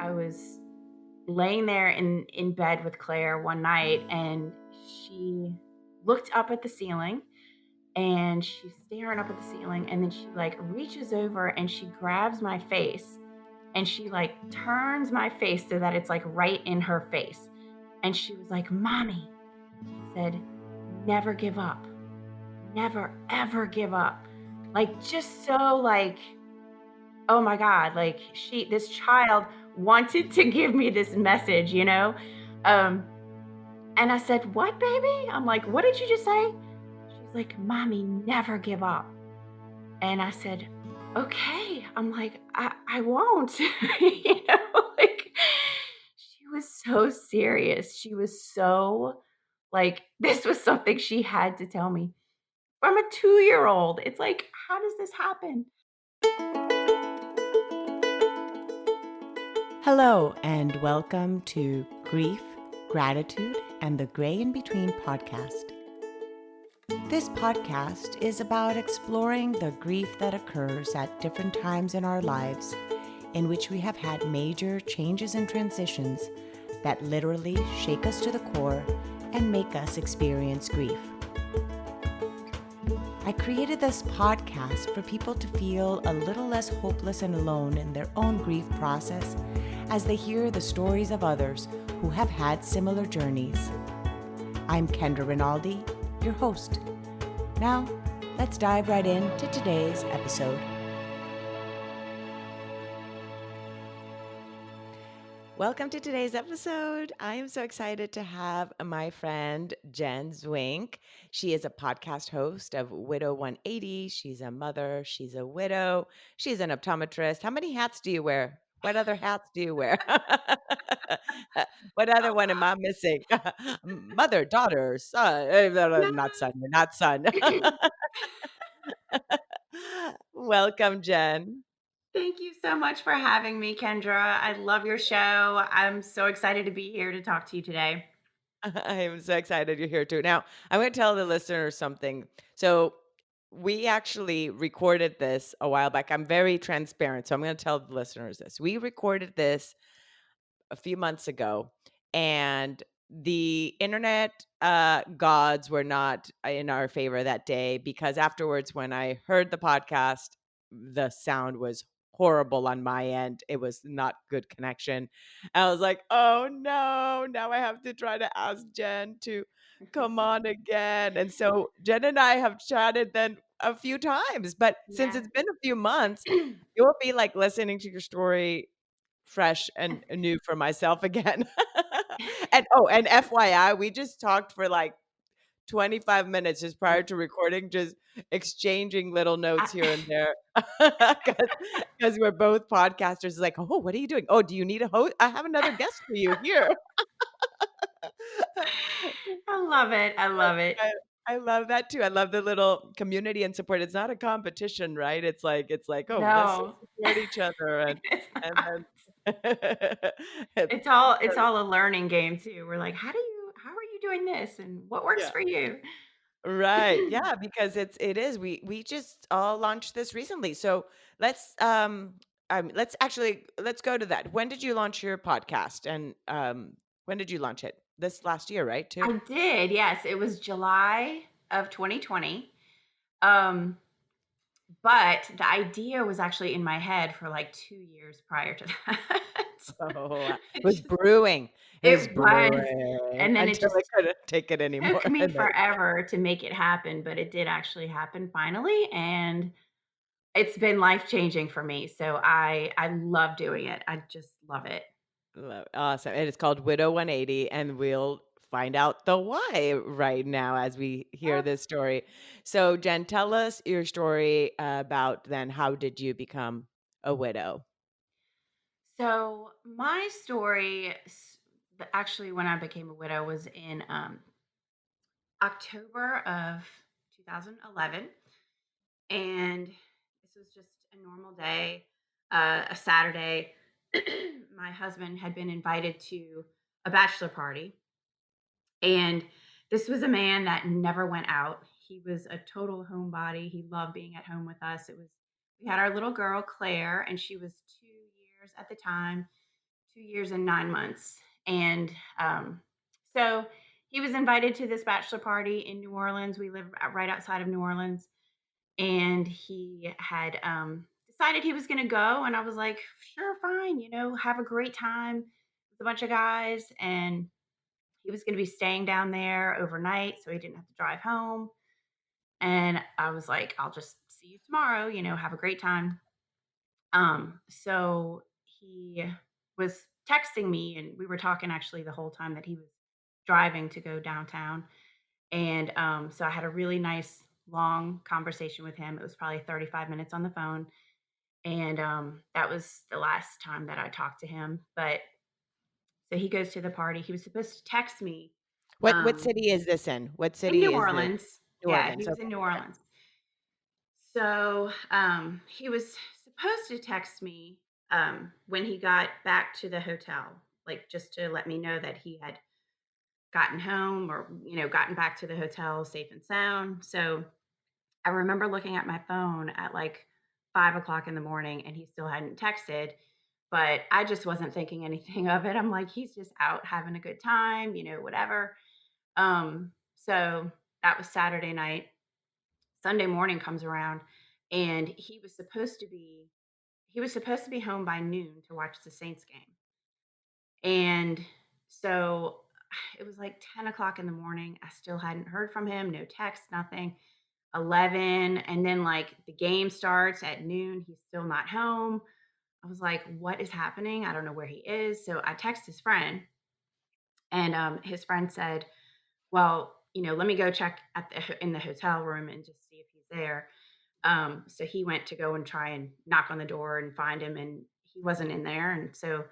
I was laying there in bed with Claire one night, and she looked up at the ceiling, and she's staring up at the ceiling, and then she like reaches over and she grabs my face, and she like turns my face so that it's like right in her face. And she was like, "Mommy," she said, "never give up. Never ever give up." Like, just so like, oh my God, like this child wanted to give me this message, you know? Um, and I said, "What, baby?" I'm like, "What did you just say?" She's like, "Mommy, never give up." And I said, "Okay." I'm like, I won't." You know, like, she was so serious. She was so like, this was something she had to tell me from a 2-year-old. It's like, how does this happen? Hello, and welcome to Grief, Gratitude, and the Gray in Between podcast. This podcast is about exploring the grief that occurs at different times in our lives, in which we have had major changes and transitions that literally shake us to the core and make us experience grief. I created this podcast for people to feel a little less hopeless and alone in their own grief process as they hear the stories of others who have had similar journeys. I'm Kendra Rinaldi, your host. Now, let's dive right into today's episode. Welcome to today's episode. I am so excited to have my friend Jen Zwink. She is a podcast host of Widow 180. She's a mother. She's a widow. She's an optometrist. How many hats do you wear? What other hats do you wear? What other one am I missing? Mother, daughter, son. Not son. You're not son. Welcome, Jen. Thank you so much for having me, Kendra. I love your show. I'm so excited to be here to talk to you today. I am so excited you're here too. Now, I'm going to tell the listeners something. So, we actually recorded this a while back. I'm very transparent. So, I'm going to tell the listeners this. We recorded this a few months ago, and the internet gods were not in our favor that day because afterwards, when I heard the podcast, the sound was horrible on my end. It was not good connection. I was like, oh no, now I have to try to ask Jen to come on again. And so Jen and I have chatted then a few times, but since Yeah. it's been a few months, it will be like listening to your story fresh and new for myself again. And FYI, we just talked for like 25 minutes just prior to recording, just exchanging little notes here and there. Because we're both podcasters. It's like, oh, what are you doing? Oh, do you need a host? I have another guest for you here. I love it. I love it. I, I love that too. I love the little community and support. It's not a competition, right? It's like, oh, let's No, support each other it's and not. then it's It's all a learning game too. We're like, how are you doing this and what works yeah. for you? Right. Yeah, because it is. We just all launched this recently. So let's let's go to that. When did you launch your podcast? And when did you launch it? This last year, right? Too? I did. Yes, it was July of 2020. Um but the idea was actually in my head for like 2 years prior to that. Oh, it It was just brewing. It was it was, brewing and then it until I just couldn't take it anymore. took me And then forever to make it happen, but it did actually happen finally, and it's been life-changing for me, so I love doing it. I just love it. awesome. And it's called Widow 180, and we'll find out the why right now as we hear Yep. this story. So, Jen, tell us your story about then how did you become a widow? So, my story actually when I became a widow was in, October of 2011, and this was just a normal day, a Saturday. My husband had been invited to a bachelor party, and this was a man that never went out. He was a total homebody. He loved being at home with us. We had our little girl Claire, and she was 2 years at the time, 2 years and 9 months. And so he was invited to this bachelor party in New Orleans. We live right outside of New Orleans. And he had decided he was going to go. And I was like, sure, fine, have a great time with a bunch of guys. And he was going to be staying down there overnight. So he didn't have to drive home. And I was like, I'll just see you tomorrow, have a great time. So he was texting me and we were talking actually the whole time that he was driving to go downtown. And so I had a really nice long conversation with him. It was probably 35 minutes on the phone. And that was the last time that I talked to him. But so he goes to the party. He was supposed to text me What um, city is this in? What in city New is this? Orleans. New Yeah, he Orleans, was in okay, New okay. Orleans. So, he was supposed to text me, when he got back to the hotel, like, just to let me know that he had gotten home or, gotten back to the hotel safe and sound. So, I remember looking at my phone at, like, 5 o'clock in the morning, and he still hadn't texted, but I just wasn't thinking anything of it. I'm like, "He's just out having a good time, whatever." So that was Saturday night. Sunday morning comes around, and he was supposed to be home by noon to watch the Saints game. And so it was like 10 o'clock in the morning. I still hadn't heard from him, no text, nothing. 11, and then like the game starts at noon. He's still not home. I was like, what is happening? I don't know where he is. So I text his friend, and his friend said, well, let me go check in the hotel room and just see if he's there. So he went to go and try and knock on the door and find him, and he wasn't in there. And so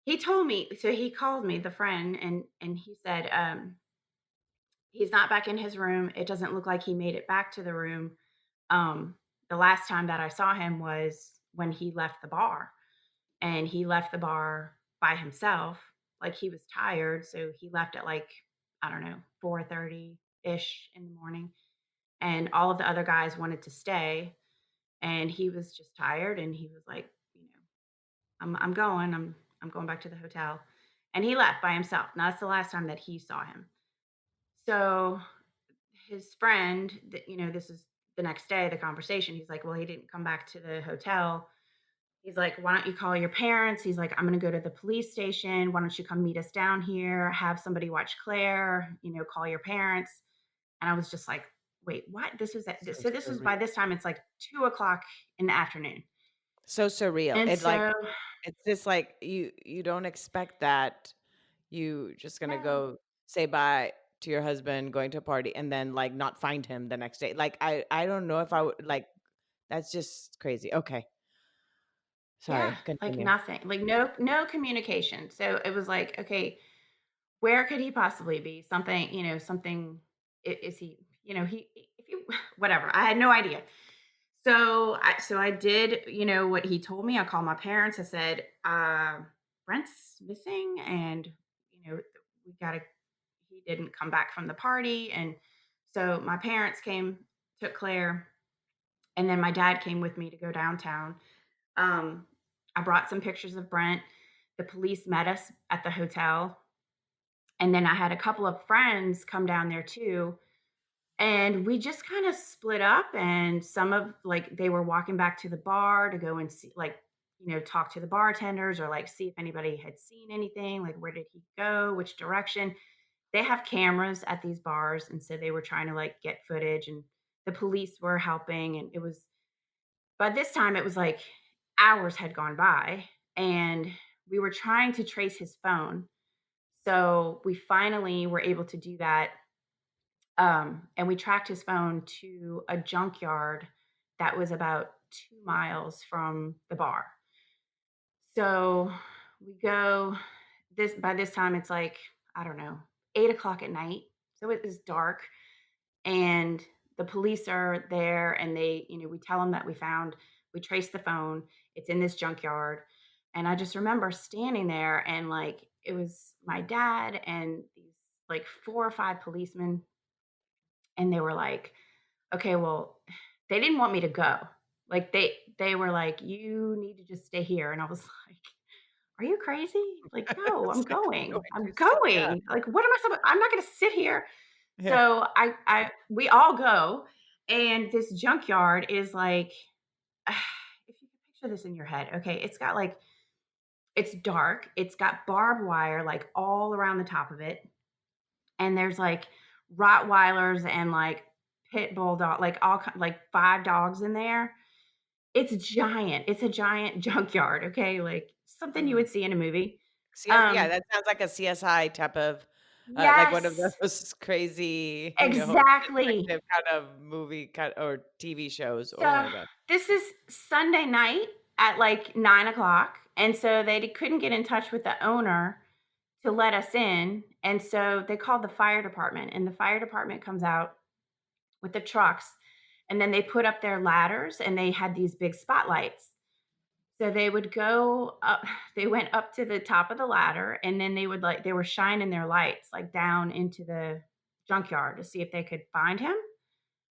he called me, the friend, and he said, he's not back in his room. It doesn't look like he made it back to the room. Um, the last time that I saw him was when he left the bar, and he left the bar by himself. Like he was tired, so he left at like, I don't know, 4:30 ish in the morning. And all of the other guys wanted to stay, and he was just tired, and he was like, I'm going. I'm going back to the hotel. And he left by himself. Now that's the last time that he saw him. So his friend, this is the next day, the conversation. He's like, well, he didn't come back to the hotel. He's like, why don't you call your parents? He's like, I'm going to go to the police station. Why don't you come meet us down here? Have somebody watch Claire, call your parents. And I was just like, wait, what? So So this was by surreal. this time, it's like 2 o'clock in the afternoon. So surreal. And It like so, it's just like you don't expect that you just gonna no, go say bye to your husband, going to a party, and then like not find him the next day. Like I don't know if I would like that's just crazy. Okay. yeah, Sorry. like Continue. nothing, like no communication. So it was like, okay, where could he possibly be? Something, something. Is he? He. If you, whatever. I had no idea. So I did, what he told me. I called my parents. I said, Brent's missing, and we gotta. He didn't come back from the party, and so my parents came, took Claire, and then my dad came with me to go downtown. Um, I brought some pictures of Brent. The police met us at the hotel, and then I had a couple of friends come down there too, and we just kind of split up, and some of like they were walking back to the bar to go and see, like, talk to the bartenders or like see if anybody had seen anything, like where did he go, which direction. They have cameras at these bars, and so they were trying to like get footage, and the police were helping. And it was, by this time it was like hours had gone by, and we were trying to trace his phone. So we finally were able to do that, and we tracked his phone to a junkyard that was about 2 miles from the bar. So we go, this by this time it's like, I don't know, 8 o'clock at night. So it is dark, and the police are there, and we tell them that we traced the phone. It's in this junkyard. And I just remember standing there, and like it was my dad and these like 4 or 5 policemen, and they were like, okay, well, they didn't want me to go. Like they were like, you need to just stay here. And I was like, Are you crazy? Like, no, I'm It's like, "I'm going. going I'm to see." going. Like, what am I supposed I'm not gonna sit here. Yeah. So we all go, and this junkyard is like, if you can picture this in your head, okay, it's got like it's dark, it's got barbed wire like all around the top of it, and there's like Rottweilers and like pit bull dog, like like 5 dogs in there. It's giant. It's a giant junkyard, okay, like something you Mm. would see in a movie. Yeah, Um, that sounds like a CSI type of, like one of yes, those crazy, exactly. detective kind of movie kind or TV shows or So, whatever. this is Sunday night at, like, 9 o'clock, and so they couldn't get in touch with the owner to let us in, and so they called the fire department, and the fire department comes out with the trucks, and then they put up their ladders, and they had these big spotlights. So they would go up they went up to the top of the ladder, and then they were shining their lights, like, down into the junkyard to see if they could find him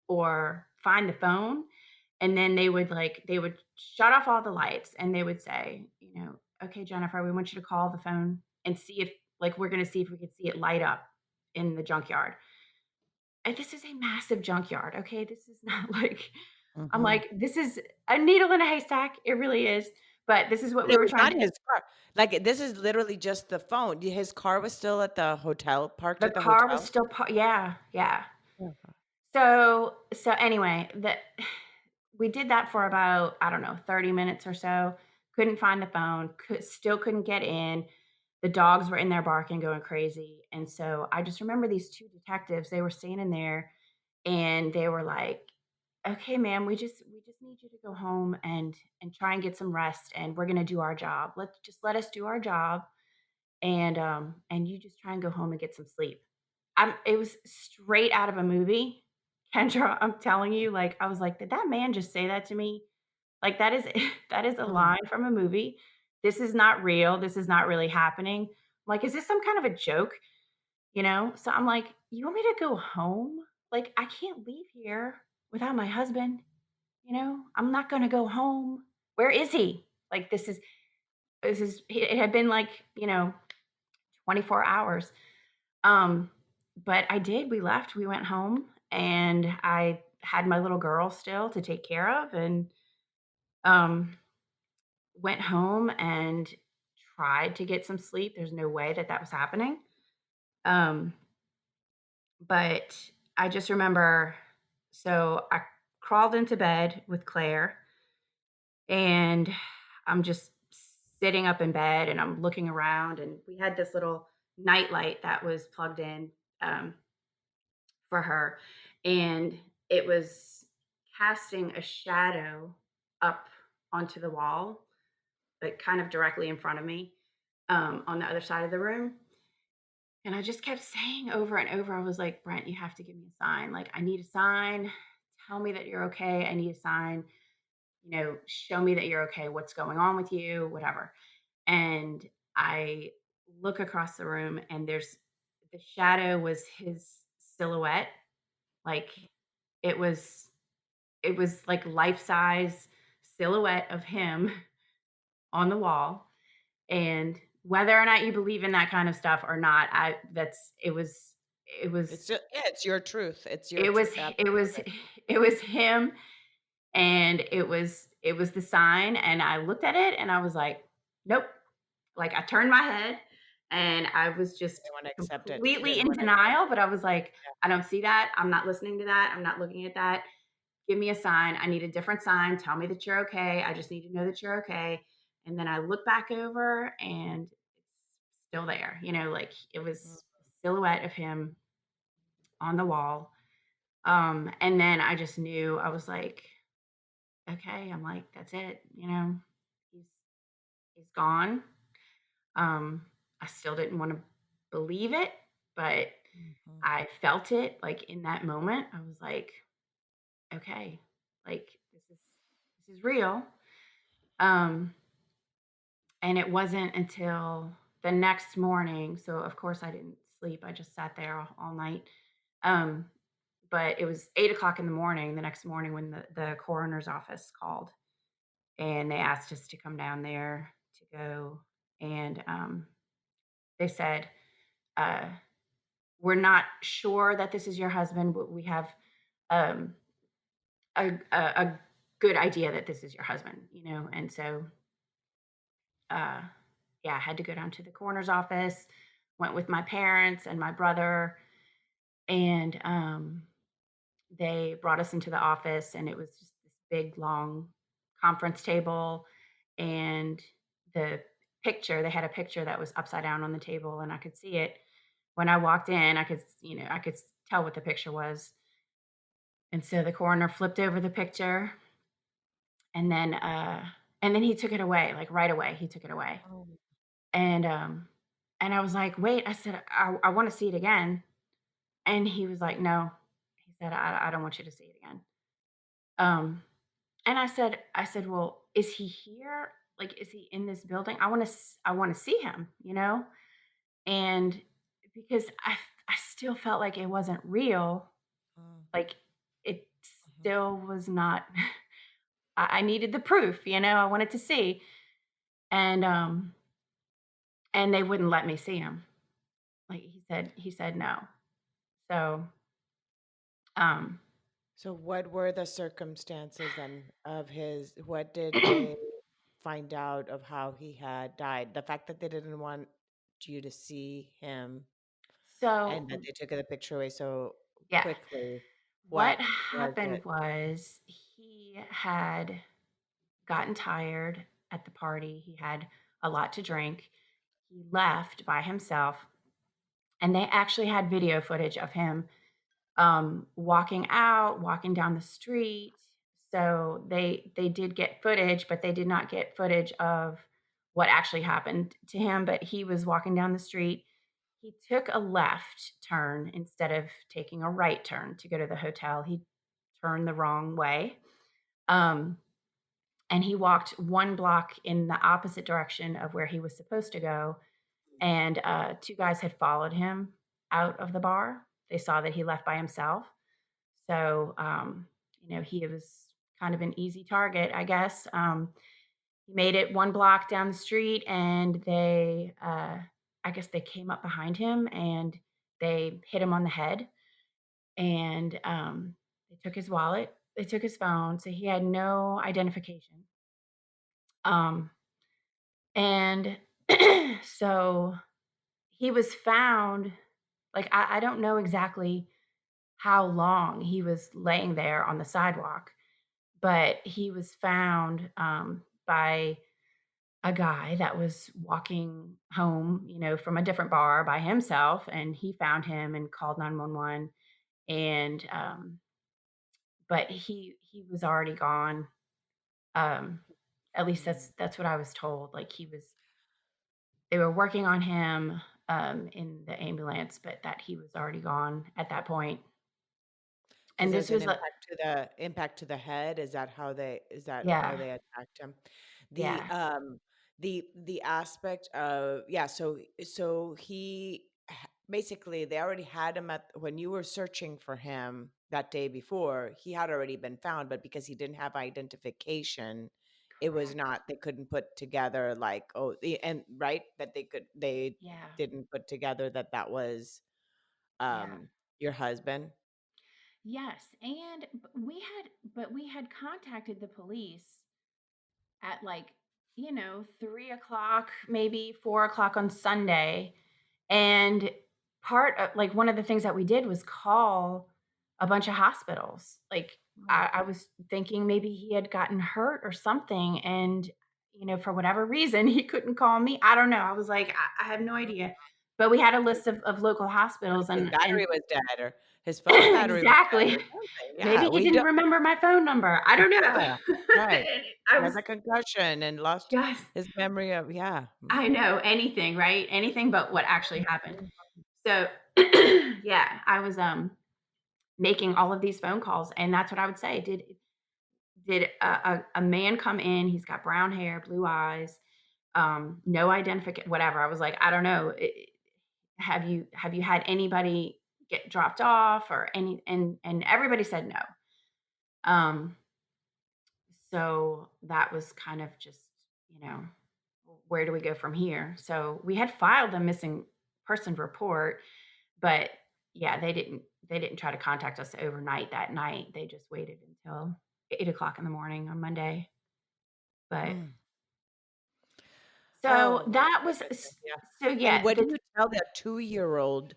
or find the phone, and then they would shut off all the lights, and they would say, "Okay, Jennifer, we want you to call the phone and see if like, we're gonna see if we can see it light up in the junkyard." And this is a massive junkyard, okay? This is not like I'm Mhm. like, "This is a needle in a haystack." It really is, but this is what But we it were was trying not to his car. Like, this is literally just the phone. His car was still at the hotel, parked the at the car was hotel? still par yeah, yeah. Yeah. So anyway, we did that for about, I don't know, 30 minutes or so. Couldn't find the phone, still couldn't get in. The dogs were in there barking, going crazy. And so I just remember these two detectives, they were standing there and they were like, "Okay, ma'am, we just need you to go home and try and get some rest and we're gonna do our job. Let us do our job and you just try and go home and get some sleep." It was straight out of a movie. Kendra, I'm telling you, like, I was like, "Did that man just say that to me?" Like, that is that is a Mm. line from a movie. This is not real. This is not really happening. Like, is this some kind of a joke? So I'm like, "You want me to go home? Like, I can't leave here without my husband, you know? I'm not gonna go home. Where is he?" Like, it had been like, 24 hours. Um, but I did. We left. We went home, and I had my little girl still to take care of, and um, went home and tried to get some sleep. There's no way that that was happening. Um, but I just remember, so I crawled into bed with Claire, and I'm just sitting up in bed, and I'm looking around, and we had this little night light that was plugged in. For her, and it was casting a shadow up onto the wall, like, kind of directly in front of me, on the other side of the room, and I just kept saying over and over, I was like, "Brent, you have to give me a sign, like, I need a sign, tell me that you're okay, I need a sign, show me that you're okay, what's going on with you, whatever," and I look across the room, and the shadow was his silhouette, like, it was it was like life-size silhouette of him on the wall, and whether or not you believe in that kind of stuff or not, I that's it was It's your truth. It's your it was truth, it was absolutely. it was him, and it was the sign, and I looked at it, and I was like, "Nope." Like, I turned my head, and I was You just didn't wanna accept it. You completely didn't in wanna denial, but I was like, yeah. "I don't see that. I'm not listening to that. I'm not looking at that. Give me a sign. I need a different sign. Tell me that you're okay. I just need to know that you're okay." And then I look back over and it's still there. Like it Mm, was a silhouette of him on the wall. And then I just knew I was like, okay, I'm like, that's it, he's he's gone. Um, I still didn't want to believe it, but mhm, I felt it like in that moment. I was like, okay, like this is real. Um, and it wasn't until the next morning. So of course I didn't sleep. I just sat there all night. Um, but it was 8 o'clock in the morning the next morning when the coroner's office called and they asked us to come down there to go and they said, uh, "We're not sure that this is your husband, but we have um, a good idea that this is your husband." And so uh, yeah, I had to go down to the coroner's office. Went with my parents and my brother, and they brought us into the office, and it was just this big, long conference table, and the they had a picture that was upside down on the table, and I could see it when I walked in. I could tell what the picture was, and so the coroner flipped over the picture, and then he took it away, like right away. He took it away, Oh, and I was like, "Wait," I said, "I want to see it again," and he was like, "No," he said, "I don't want you to see it again." Um, And I said, "Well, is he here? Like, is he in this building? I wanna see him," you know? And because I still felt like it wasn't real, oh, like, it uh-huh. still was not. I needed the proof, I wanted to see, and, um, and they wouldn't let me see him. Like, he said no. So, um, So what were the circumstances then of his what did they find out of how he had died? The fact that they didn't want you to see him so and that they took the picture away so yeah. quickly, What what was it? happened was he had gotten tired at the party. He had a lot to drink. He left by himself, and they actually had video footage of him walking out, walking down the street. So they did get footage, but they did not get footage of what actually happened to him. But he was walking down the street. He took a left turn instead of taking a right turn to go to the hotel. He turned the wrong way. Um, and he walked 1 block in the opposite direction of where he was supposed to go, and, 2 guys had followed him out of the bar. They saw that he left by himself, so, he was kind of an easy target, I guess. He made it 1 block down the street, and I guess they came up behind him, and they hit him on the head, and, they took his wallet, they took his phone, so he had no identification. Um And so he was found, like, I don't know exactly how long he was laying there on the sidewalk, but he was found by a guy that was walking home, from a different bar by himself. And he found him and called 911. And, but he was already gone. Um, at least Mm. that's what I was told. Like, they were working on him, in the ambulance, but that he was already gone at that point. Because And there's this an was like, impact to the head? Is that how yeah, they attacked him? The, yeah, the aspect of yeah, so he basically, they already had him at when you were searching for him that day before, he had already been found, but because he didn't have identification, it was correct. not they couldn't put together like, oh, and right? That they Yeah, didn't put together that that was, yeah. your husband? Yes, and we had contacted the police at, like, 3 o'clock, maybe 4 o'clock on Sunday. And part of, like, one of the things that we did was call a bunch of hospitals. Like, Oh. I was thinking maybe he had gotten hurt or something, and, for whatever reason, he couldn't call me. I don't know. I was like, I have no idea. But we had a list of local hospitals, His and battery was dead or his phone battery was dead exactly. or something. Yeah, Maybe he we didn't don't remember my phone number. I don't know. yeah, right. I He has was a concussion and lost just his memory of yeah. I know, anything, right? Anything but what actually happened. Mhm. So, yeah, I was, making all of these phone calls, and that's what I would say. Did a man come in? He's got brown hair, blue eyes, no identification, whatever. I was like, I don't know. Have you had anybody get dropped off or any? And everybody said no. So that was kind of just, you know, where do we go from here? So we had filed a missing person report, but yeah, they didn't try to contact us overnight that night. They just waited until 8 o'clock in the morning on Monday. But Mm. so Oh my that was goodness, yeah. so And yeah, what do you tell that two-year-old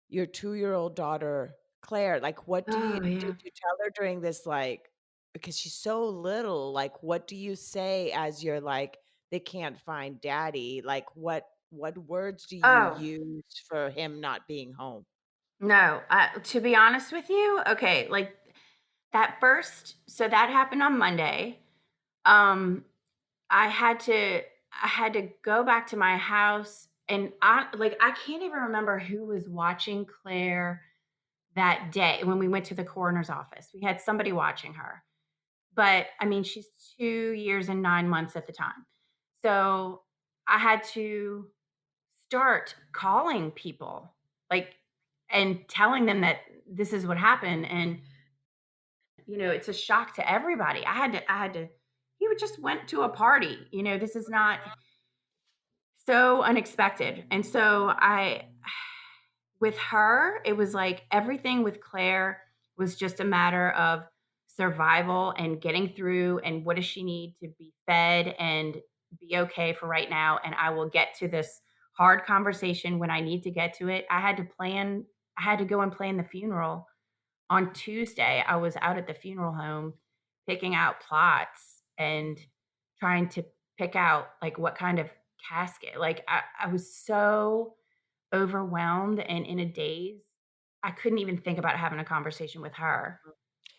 your two-year-old daughter, Claire? Like, what do you oh did yeah. you tell her during this, like because she's so little, like, what do you say as you're like, "They can't find daddy?" Like, what words do you Oh, use for him not being home? no, to be honest with you, okay, like that first so that happened on Monday. Um, I had to I had to go back to my house and I can't even remember who was watching Claire that day when we went to the coroner's office. We had somebody watching her. But I mean, she's 2 years and 9 months at the time. So I had to start calling people, like, and telling them that this is what happened, and, it's a shock to everybody. I had to he would just went to a party, this is not so unexpected, and so I with her, it was like everything with Claire was just a matter of survival and getting through and what does she need to be fed and be okay for right now, and I will get to this hard conversation when I need to get to it. I had to go and plan the funeral on Tuesday. I was out at the funeral home picking out plots and trying to pick out, like, what kind of casket. Like, I was so overwhelmed and in a daze. I couldn't even think about having a conversation with her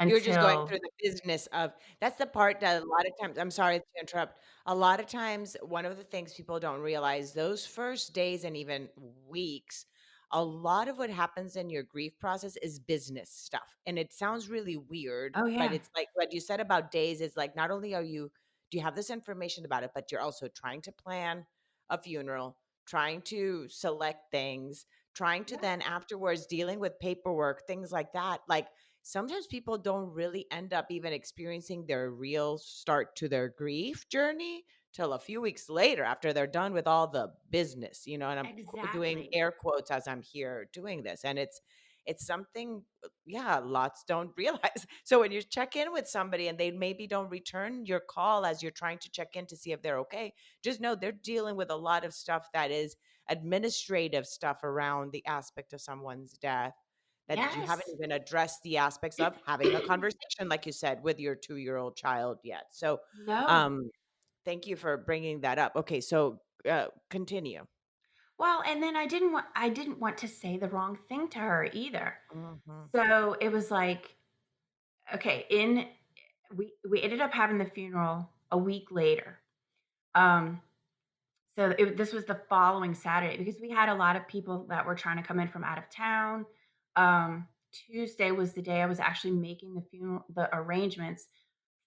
You're just going until through the business of that's the part that a lot of times I'm sorry to interrupt. A lot of times, one of the things people don't realize, those first days and even weeks, a lot of what happens in your grief process is business stuff. And it sounds really weird, oh, but yeah. it's like what you said about days is like not only do you have this information about it, but you're also trying to plan a funeral, trying to select things, trying to Yeah. then afterwards dealing with paperwork, things like that. Like sometimes people don't really end up even experiencing their real start to their grief journey till a few weeks later after they're done with all the business, and I'm doing Exactly. air quotes as I'm here doing this. And it's something, yeah, lots don't realize. So when you check in with somebody and they maybe don't return your call as you're trying to check in to see if they're okay, just know they're dealing with a lot of stuff that is administrative stuff around the aspect of someone's death that you haven't Yes. even addressed the aspects of having a conversation, like you said, with your two-year-old child yet. So, No. um, thank you for bringing that up. Okay, so continue. Well, and then I didn't want to say the wrong thing to her either. Mhm, So, it was like, okay, in we ended up having the funeral a week later. Um, so this was the following Saturday because we had a lot of people that were trying to come in from out of town. Tuesday was the day I was actually making the arrangements.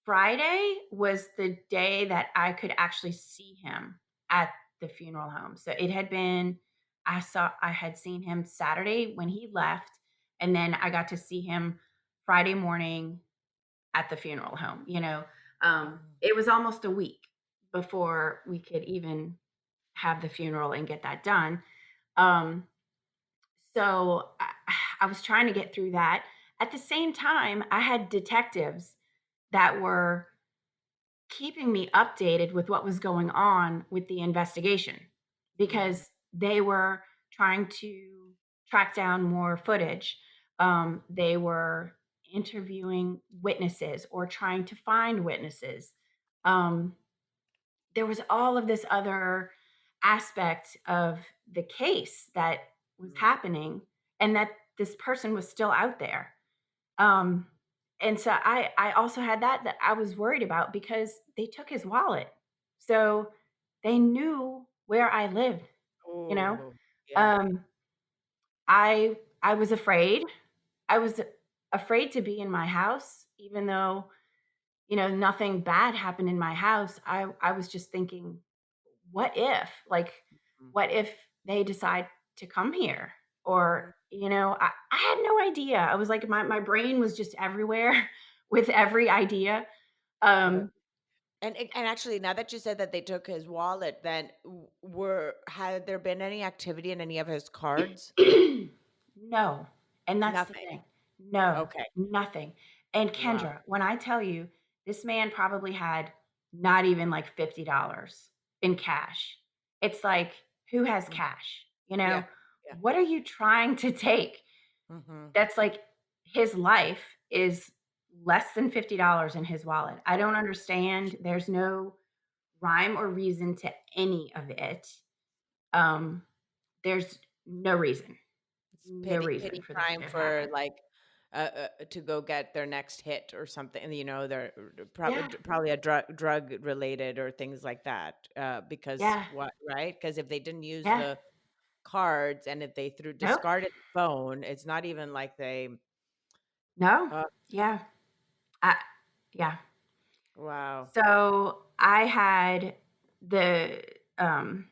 Friday was the day that I could actually see him at the funeral home. So it had been I had seen him Saturday when he left, and then I got to see him Friday morning at the funeral home. mhm, It was almost a week before we could even have the funeral and get that done. Um, so I was trying to get through that. At the same time, I had detectives that were keeping me updated with what was going on with the investigation mhm, because they were trying to track down more footage. They were interviewing witnesses or trying to find witnesses. Um, there was all of this other aspect of the case that was mhm. happening and that this person was still out there. Um, and so I also had that I was worried about because they took his wallet. So they knew where I lived, you know? Oh, yeah. Um, I was afraid. I was afraid to be in my house even though, nothing bad happened in my house. I was just thinking, what if? Like, Mhm, what if they decide to come here? mhm. Or, I had no idea. I was like, my brain was just everywhere with every idea. Yeah. Um, And actually, now that you said that they took his wallet, then were had there been any activity in any of his cards? No, and that's the Nothing. thing. No, Okay. nothing. And Wow. Kendra, when I tell you this man probably had not even like $50 in cash. It's like, who has Mhm. cash? Yeah. Yeah. What are you trying to take? Mhm. That's like his life is less than $50 in his wallet. I don't understand. There's no rhyme or reason to any of it. Um, there's no reason. It's No pity reason for this crime to have for, happened. like, to go get their next hit or something, they're Yeah, probably a drug related or things like that, because yeah, what right? Because if they didn't use yeah. the cards and if they threw Nope, discarded the phone, it's not even like they no. uh, Yeah, I yeah. wow. So, I had the, um,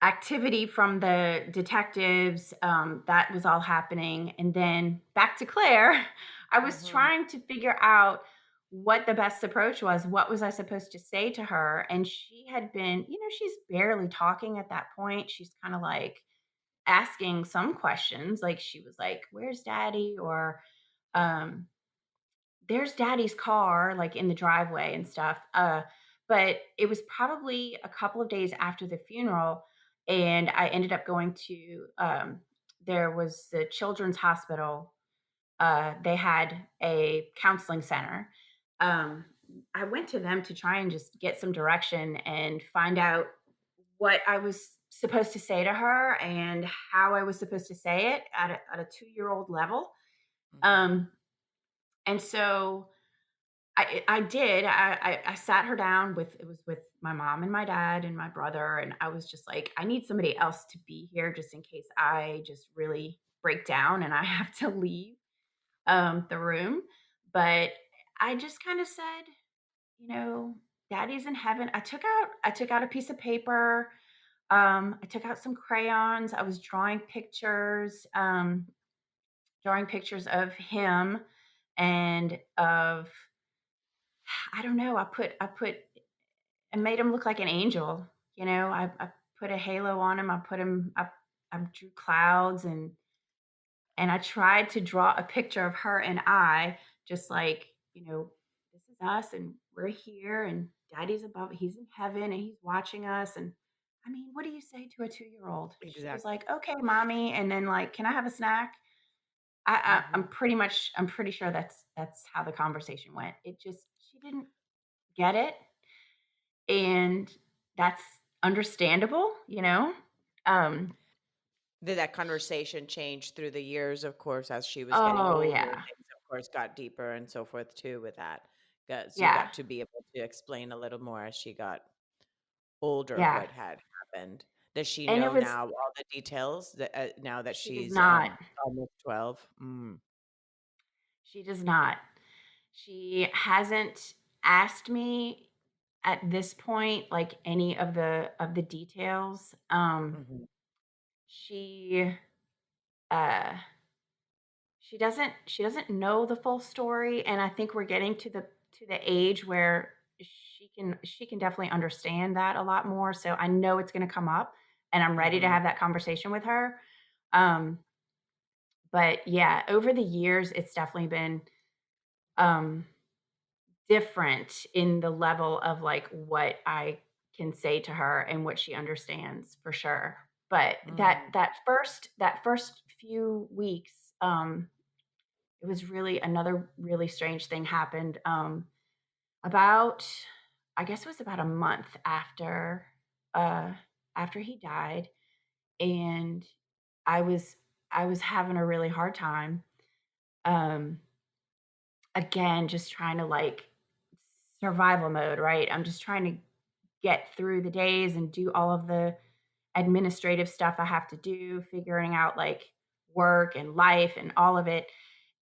activity from the detectives, that was all happening, and then back to Claire, I was Mhm, trying to figure out what the best approach was. What was I supposed to say to her? And she had been she's barely talking at that point. She's kinda, like, asking some questions, like, she was like, "Where's daddy?" Or, um, "There's daddy's car," like, in the driveway and stuff, but it was probably a couple of days after the funeral, and I ended up going to, there was the children's hospital, they had a counseling center. Um, I went to them to try and just get some direction and find out what I was supposed to say to her and how I was supposed to say it at a 2-year-old level. mhm. Um, and so I did. I sat her down with it was with my mom and my dad and my brother, and I was just like, I need somebody else to be here just in case I just really break down and I have to leave the room. But I just kind of said, you know, Daddy's in heaven. I took out a piece of paper. I took out some crayons. I was drawing pictures of him and of I don't know. I made him look like an angel. I put a halo on him. I drew clouds and I tried to draw a picture of her and I, just like, this is us and we're here and daddy's above, he's in heaven and he's watching us. And I mean, what do you say to a 2-year-old? She was Exactly. like, okay, mommy. And then like, can I have a snack? I'm Mhm. pretty sure that's how the conversation went. She didn't get it. And that's understandable. Um, Did that conversation change through the years, of course, as she was getting oh older, yeah. things, of course, got deeper and so forth too with that. Because you Yeah. got to be able to explain a little more as she got older Yeah. what had happened. Does she And it know was now all the details that, now that she does she's, not. almost 12? Mm, She does not. She hasn't asked me at this point, like, any of the details. mhm, She, uh, she doesn't know the full story, and I think we're getting to the age where she can definitely understand that a lot more, so I know it's gonna come up, and I'm ready to mhm, have that conversation with her. Um, but yeah, over the years, it's definitely been, um different in the level of, like, what I can say to her and what she understands for sure. But that mm, that first few weeks, it was really another really strange thing happened, about I guess it was about a month uh, after he died, and I was I was having a really hard time, um, again, just trying to, like, survival mode, right? I'm just trying to get through the days and do all of the administrative stuff I have to do, figuring out like work and life and all of it.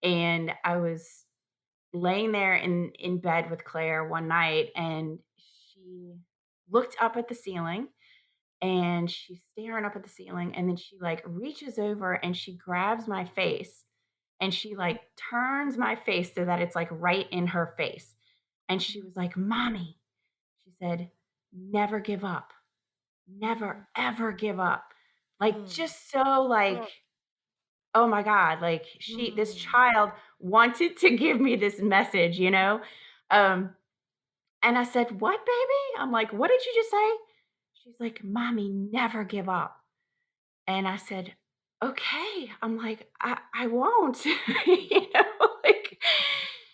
And I was laying there in bed with Claire one night and she looked up at the ceiling and she's staring up at the ceiling and then she like reaches over and she grabs my face and she like turns my face so that it's like right in her face And she was like, "Mommy," she said, "never give up. Never Mm, ever give up." Like, mm, just so, like, oh, oh my god, like, this mm, child wanted to give me this message, you know? Um, and I said, "What, baby?" I'm like, "What did you just say?" She's like, "Mommy, never give up." And I said, "Okay." I'm like, "I won't." You know, like,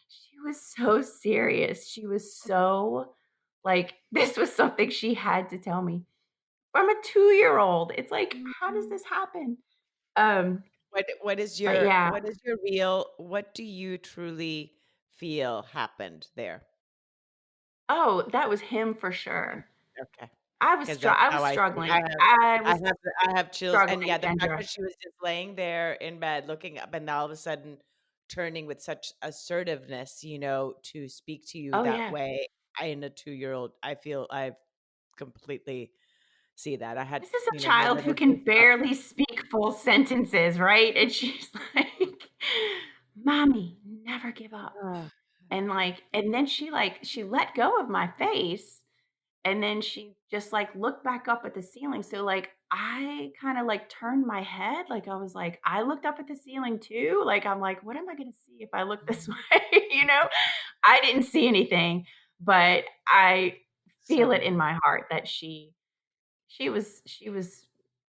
she was so serious. She was so like, this was something she had to tell me from a two-year-old. It's like, how does mm. this happen? Um, but yeah. what is your real what do you truly feel happened there? Oh, that was him for Mm, sure. okay, because that's I was how I see struggling. I was I have chills, and struggling, yeah, the fact Kendra. that she was just laying there in bed looking up and all of a sudden turning with such assertiveness, to speak to you Oh, that yeah. way in a two-year-old, I feel I completely see that. I had, This is a my child who little can goosebumps. barely speak full sentences, right? And she's like, "Mommy, never give up." Ah, And then she let go of my face, and then she just, like, looked back up at the ceiling. So, like, I kinda, like, turned my head, like, I was like, I looked up at the ceiling too. Like, I'm like, "What am I gonna see if I look this mm, way?" You know? I didn't see anything, but I so feel it in beautiful. my heart that she was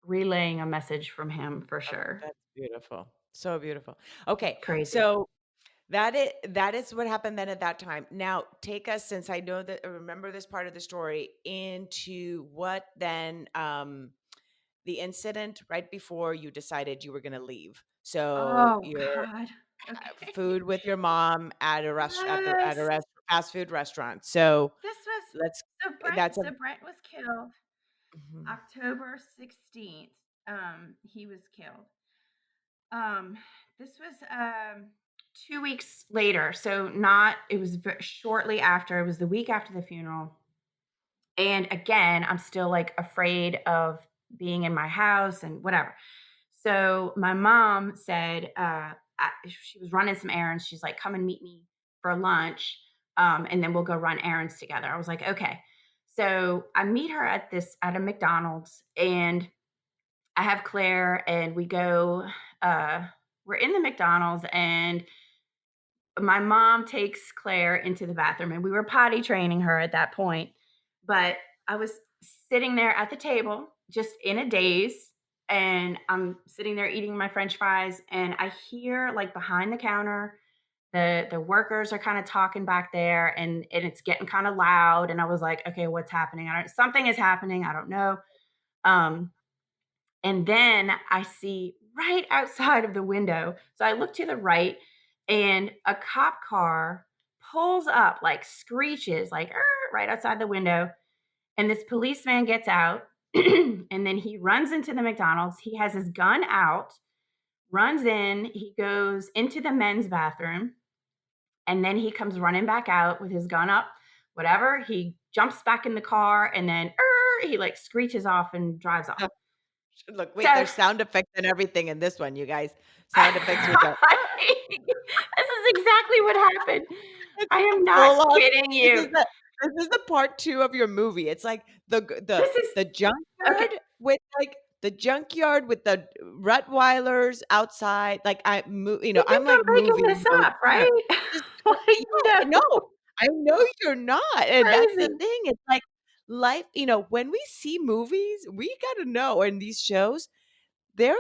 relaying a message from him for Oh, sure. that's beautiful. So beautiful. Okay, Crazy. so that is what happened then at that time. Now, take us, since I know that I remember this part of the story, into what then, the incident right before you decided you were gonna leave. So, Oh your god. Okay. food with your mom at a Yes. fast food restaurant. So, This was let's Brent that's a Was killed mhm. October 16th. He was killed. Um, this was 2 weeks later. So not it was shortly after. It was the week after the funeral. And again, I'm still like afraid of being in my house and whatever. So my mom said, she was running some errands. She's like, come and meet me for lunch. And then we'll go run errands together. I was like, okay. So I meet her at a McDonald's, and I have Claire, and uh, we're in the McDonald's, and my mom takes Claire into the bathroom, and we were potty training her at that point. But I was sitting there at the table, just in a daze, and I'm sitting there eating my French fries, and I hear, like, behind the counter, the workers are kind of talking back there, and it's getting kind of loud. And I was like, okay, what's happening? Something is happening. I don't know. Um, and then I see right outside of the window. So I look to the right, and a cop car pulls up, like screeches, like "Arr," right outside the window. And this policeman gets out, and then he runs into the McDonald's. He has his gun out, runs in, he goes into the men's bathroom, and then he comes running back out with his gun up, whatever. He jumps back in the car, and then he like screeches off and drives off. Look, wait, So there's sound effects and everything in this one, you guys. Sound effects with the this is exactly what happened. it's I am a not full on kidding this you. is the this is the part 2 of your movie. It's like This is the okay. the junkyard with the Rottweilers outside, like, You I'm think I'm like making movie this mode up, here. right? Just Like, yeah, no, no, I know you're not, and that's the crazy. thing, it's like life when we see movies, we gotta know, and these shows, there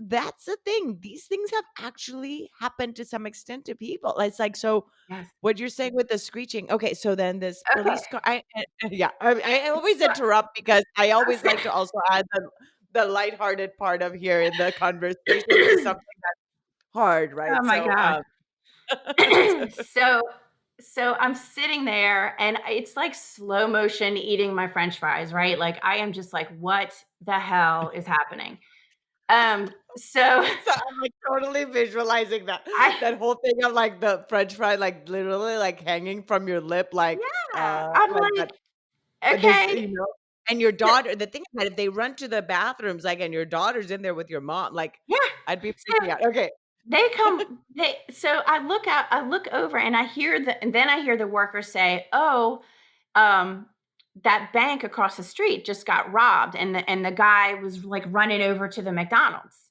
that's the thing. These things have actually happened to some extent to people. It's like, so Yes. what you're saying with the screeching. Okay, so then this Okay. police car yeah, I always So interrupt because I I'm always like saying to also add the lighthearted part of here in the conversation to something hard, right? oh my So, god. so So I'm sitting there, and it's like slow motion eating my french fries, right? Like, I am just like, "What the hell is happening?" So so I'm, like, totally visualizing I that whole thing of, like, the french fry, like, literally, like, hanging from your lip, yeah, I'm like that. like, This "Okay." and your daughter, the thing is that if they run to the bathrooms, like, and your daughter's in there with your mom, like, Yeah. I'd be So freaking out. Okay. So I look over and I hear the workers say, "Oh, um, that bank across the street just got robbed," and the guy was, like, running over to the McDonald's.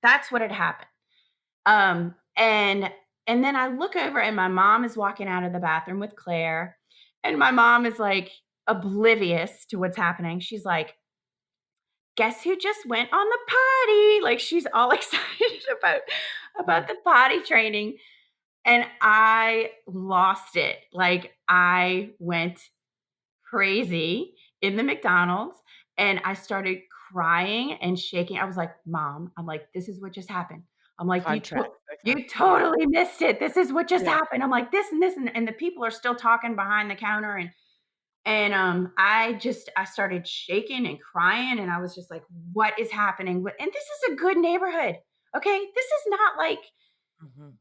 That's what had happened. Um, and and then I look over and my mom is walking out of the bathroom with Claire, and my mom is, like, oblivious to what's happening. She's like, "Guess who just went on the potty?" Like, she's all excited about Mm, the potty training, and I lost it. Like, I went crazy in the McDonald's, and I started crying and shaking. I was like, "Mom," I'm like, "This is what just happened." I'm like, contract, you yeah, totally missed it. This is what just yeah, happened." I'm like, "This and this," and the people are still talking behind the counter, I started shaking and crying, and I was just like, "What is happening?" And this is a good neighborhood, okay? This is not mhm,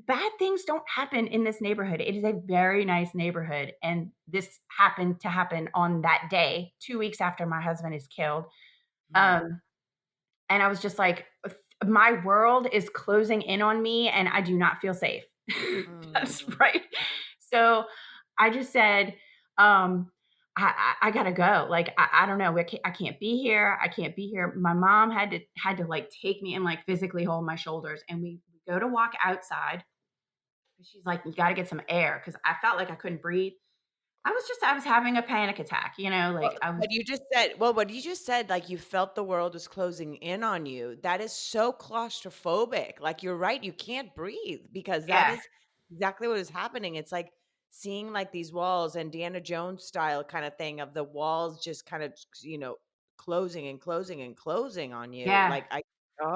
bad things don't happen in this neighborhood. It is a very nice neighborhood, and this happened to happen on that day, 2 weeks after my husband is killed. mm, Um, and I was just like, "My world is closing in on me, and I do not feel safe." That's mm, right. So, I just said, um, I gotta go. Like, I don't know. I can't be here. I can't be here." My mom had to, like, take me and, like, physically hold my shoulders, and we go to walk outside. She's like, "You gotta get some air," because I felt like I couldn't breathe. I was having a panic attack, Well, like, I was. what you just said, like, you felt the world was closing in on you, that is so claustrophobic, like, you're right, you can't breathe because that Yeah, is exactly what is happening, it's like seeing, like, these walls, Indiana Jones style kinda thing of the walls just kinda, closing and closing and closing on you, yeah. like, I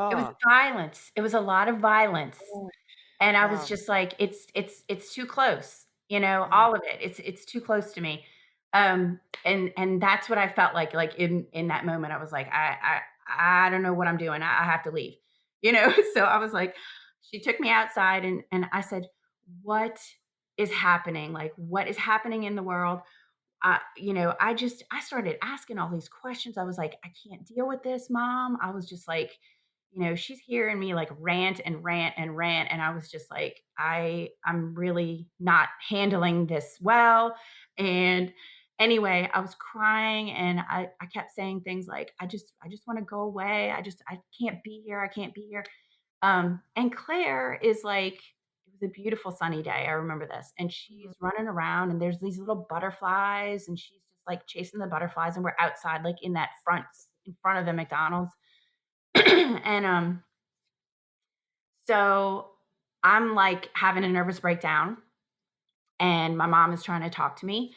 It was oh, violence. It was a lot of violence. oh, And I was wow, just like, it's too close, mm, all of it. It's too close to me. And that's what I felt like in that moment. I was like, I don't know what I'm doing. I have to leave. So I was like, she took me outside and I said, "What is happening? Like, what is happening in the world?" I started asking all these questions. I was like, "I can't deal with this, mom." I was just like, she's hearing me like rant and rant and rant. And I was just like, I'm really not handling this well. And anyway, I was crying and I kept saying things like, I just want to go away. I can't be here. I can't be here. And Claire is like, it was a beautiful sunny day. I remember this. And she's mhm, running around and there's these little butterflies and she's just like chasing the butterflies and we're outside like in front of the McDonald's. And so I'm like having a nervous breakdown and my mom is trying to talk to me.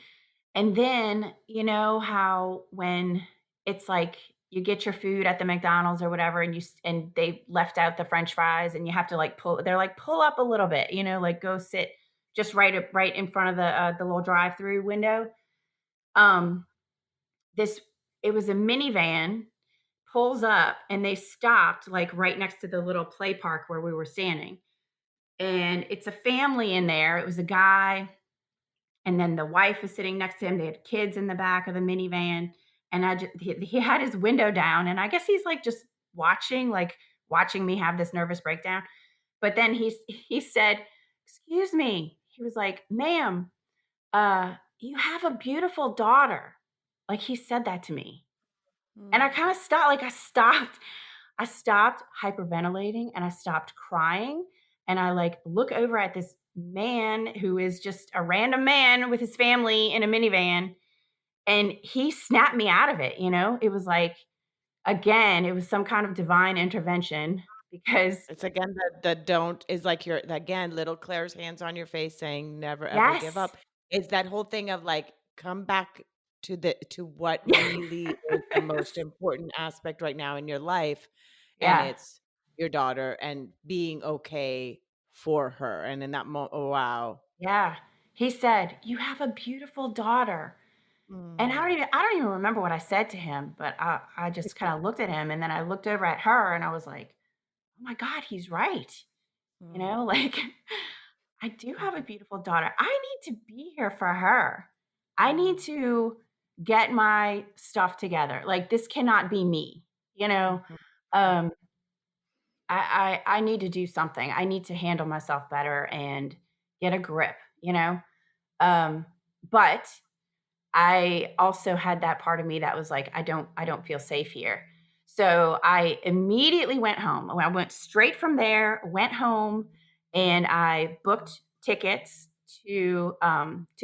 And then, you know how when it's like you get your food at the McDonald's or whatever and they left out the french fries and you have to like they're like pull up a little bit, like go sit just right in front of the little drive-through window. Um this It was a minivan pulls up and they stopped like right next to the little play park where we were standing. And it's a family in there. It was a guy and then the wife was sitting next to him. They had kids in the back of the minivan, and he had his window down, and I guess he's like just watching me have this nervous breakdown. But then he said, "Excuse me." He was like, "Ma'am, you have a beautiful daughter." Like he said that to me, and I mm. kind of stopped. I stopped hyperventilating and I stopped crying. And I like look over at this man who is just a random man with his family in a minivan. And he snapped me out of it. It was like, again, it was some kind of divine intervention because, It's again the don't is like your again, little Claire's hands on your face saying, "Never ever give yes. up." It's that whole thing of, like, come back to what really is the most Yes. important aspect right now in your life, and Yeah. it's your daughter and being okay for her, and in that oh, wow. Yeah. He said, "You have a beautiful daughter." And Mm. I don't even remember what I said to him, but I just kind of looked at him and then I looked over at her and I was like, "Oh my God, he's right." Mm, Like, I do have a mhm, beautiful daughter. I need to be here for her. I need mm, to get my stuff together. Like, this cannot be me, you know? mhm, mm. Um, I need to do something. I need to handle myself better and get a grip, you know? Um, but I also had that part of me that was like, I don't feel safe here. So I immediately went home. I went straight from there, went home, and I booked tickets to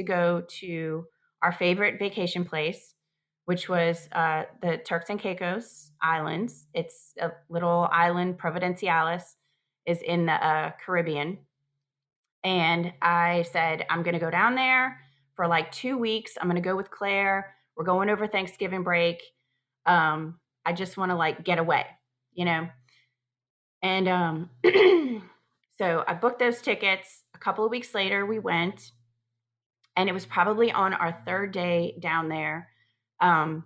go to our favorite vacation place, which was the Turks and Caicos Islands. It's a little island, Providenciales, is in the Caribbean, and I said, I'm going to go down there for like 2 weeks. I'm going to go with Claire. We're going over Thanksgiving break. I just want to like get away, you know? And so I booked those tickets. A couple of weeks later, we went, and it was probably on our third day down there um,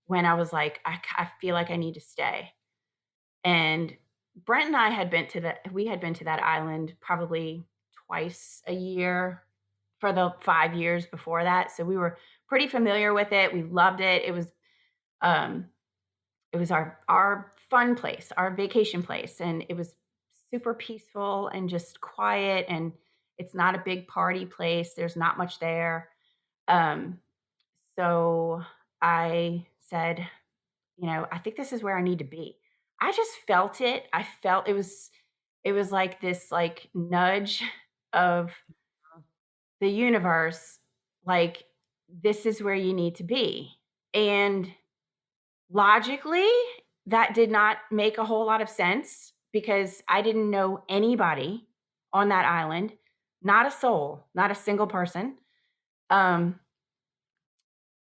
when I was like, I feel like I need to stay. And Brent and I had been to that island probably twice a year for the 5 years before that, so we were pretty familiar with it, we loved it, um, it was our fun place, our vacation place, and it was super peaceful and just quiet, and it's not a big party place, there's not much there, um, so I said, I think this is where I need to be. I just felt it. I felt it was like this like nudge of the universe, like this is where you need to be. And logically, that did not make a whole lot of sense because I didn't know anybody on that island, not a soul, not a single person. Um,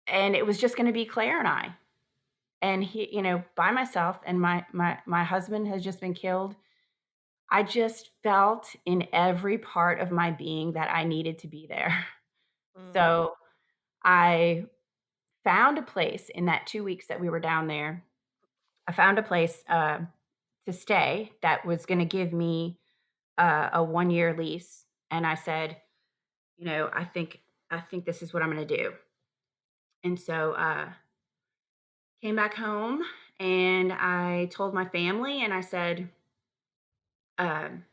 and it was just going to be Claire and I. And he, by myself, and my husband has just been killed. I just felt in every part of my being that I needed to be there. Mm. So I found a place in that 2 weeks that we were down there. I found a place to stay that was going to give me a 1 year lease, and I said, I think this is what I'm going to do. And so came back home, and I told my family, and um,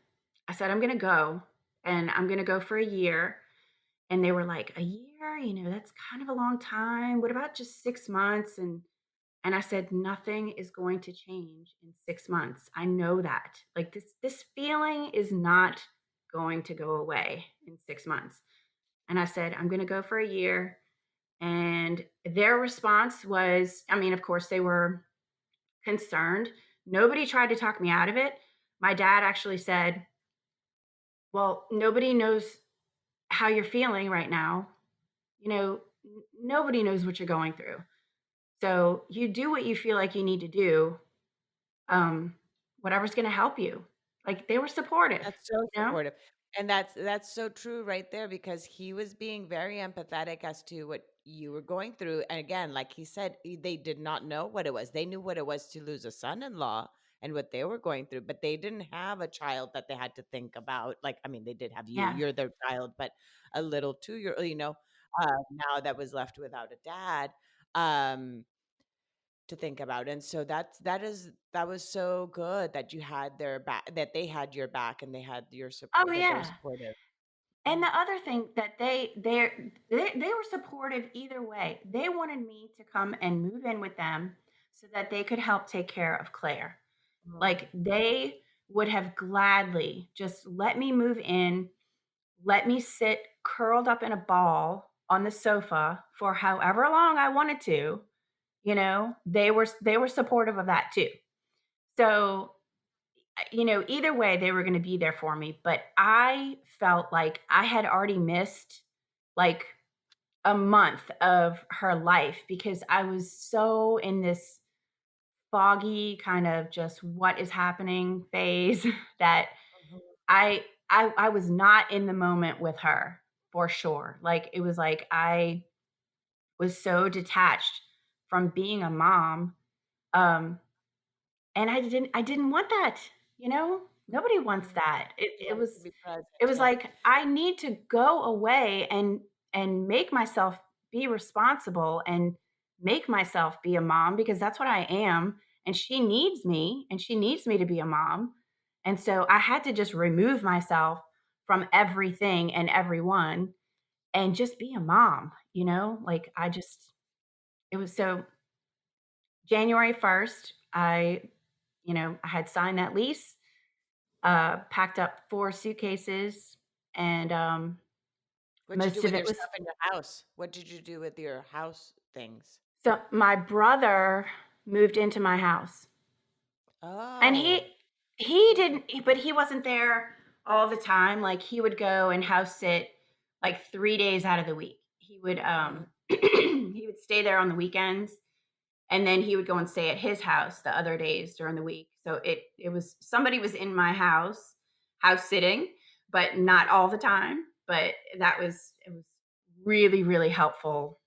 I said, I'm going to go, and I'm going to go for a year. And they were like, a year, that's kind of a long time. What about just 6 months? And I said, nothing is going to change in 6 months. I know that. Like this feeling is not going to go away in 6 months. And I said, I'm going to go for a year. And their response was, I mean, of course, they were concerned. Nobody tried to talk me out of it. My dad actually said, well, nobody knows how you're feeling right now. Nobody knows what you're going through. So you do what you feel like you need to do, um, whatever's going to help you. Like they were supportive, That's so you know? supportive. And that's so true right there because he was being very empathetic as to what you were going through. And again, like he said, they did not know what it was. They knew what it was to lose a son-in-law and what they were going through, but they didn't have a child that they had to think about. Like, I mean, they did have you, Yeah. you're their child, but a little 2 year, now that was left without a dad. Um, to think about, and so that was so good that you had their back, that they had your back, and they had your Oh support, that they were yeah. supportive. And Mhm, the other thing that they were supportive either way. They wanted me to come and move in with them so that they could help take care of Claire. mhm, Like they would have gladly just let me move in, let me sit curled up in a ball on the sofa for however long I wanted to. They were supportive of that too. So, either way, they were going to be there for me. But I felt like I had already missed like a month of her life because I was so in this foggy kind of just what is happening phase that mhm, I was not in the moment with her for sure. Like it was like I was so detached from being a mom. Um, and I didn't want that, you know? Nobody wants mhm. that. It You it wanted to was be present, it was yeah. like I need to go away and make myself be responsible and make myself be a mom because that's what I am, and she needs me to be a mom. And so I had to just remove myself from everything and everyone and just be a mom, you know? Like I just it was so January 1st, I had signed that lease, packed up 4 suitcases, and, What'd you do most of with it your was stuff in your house? What did you do with your house things? so my brother moved into my house, and he Oh, he okay. didn't but he wasn't there all the time, like, he would go and house sit, like, 3 days out of the week. He would, Mhm. he would stay there on the weekends, and then he would go and stay at his house the other days during the week. So it was somebody was in my house sitting, but not all the time. But it was really, really helpful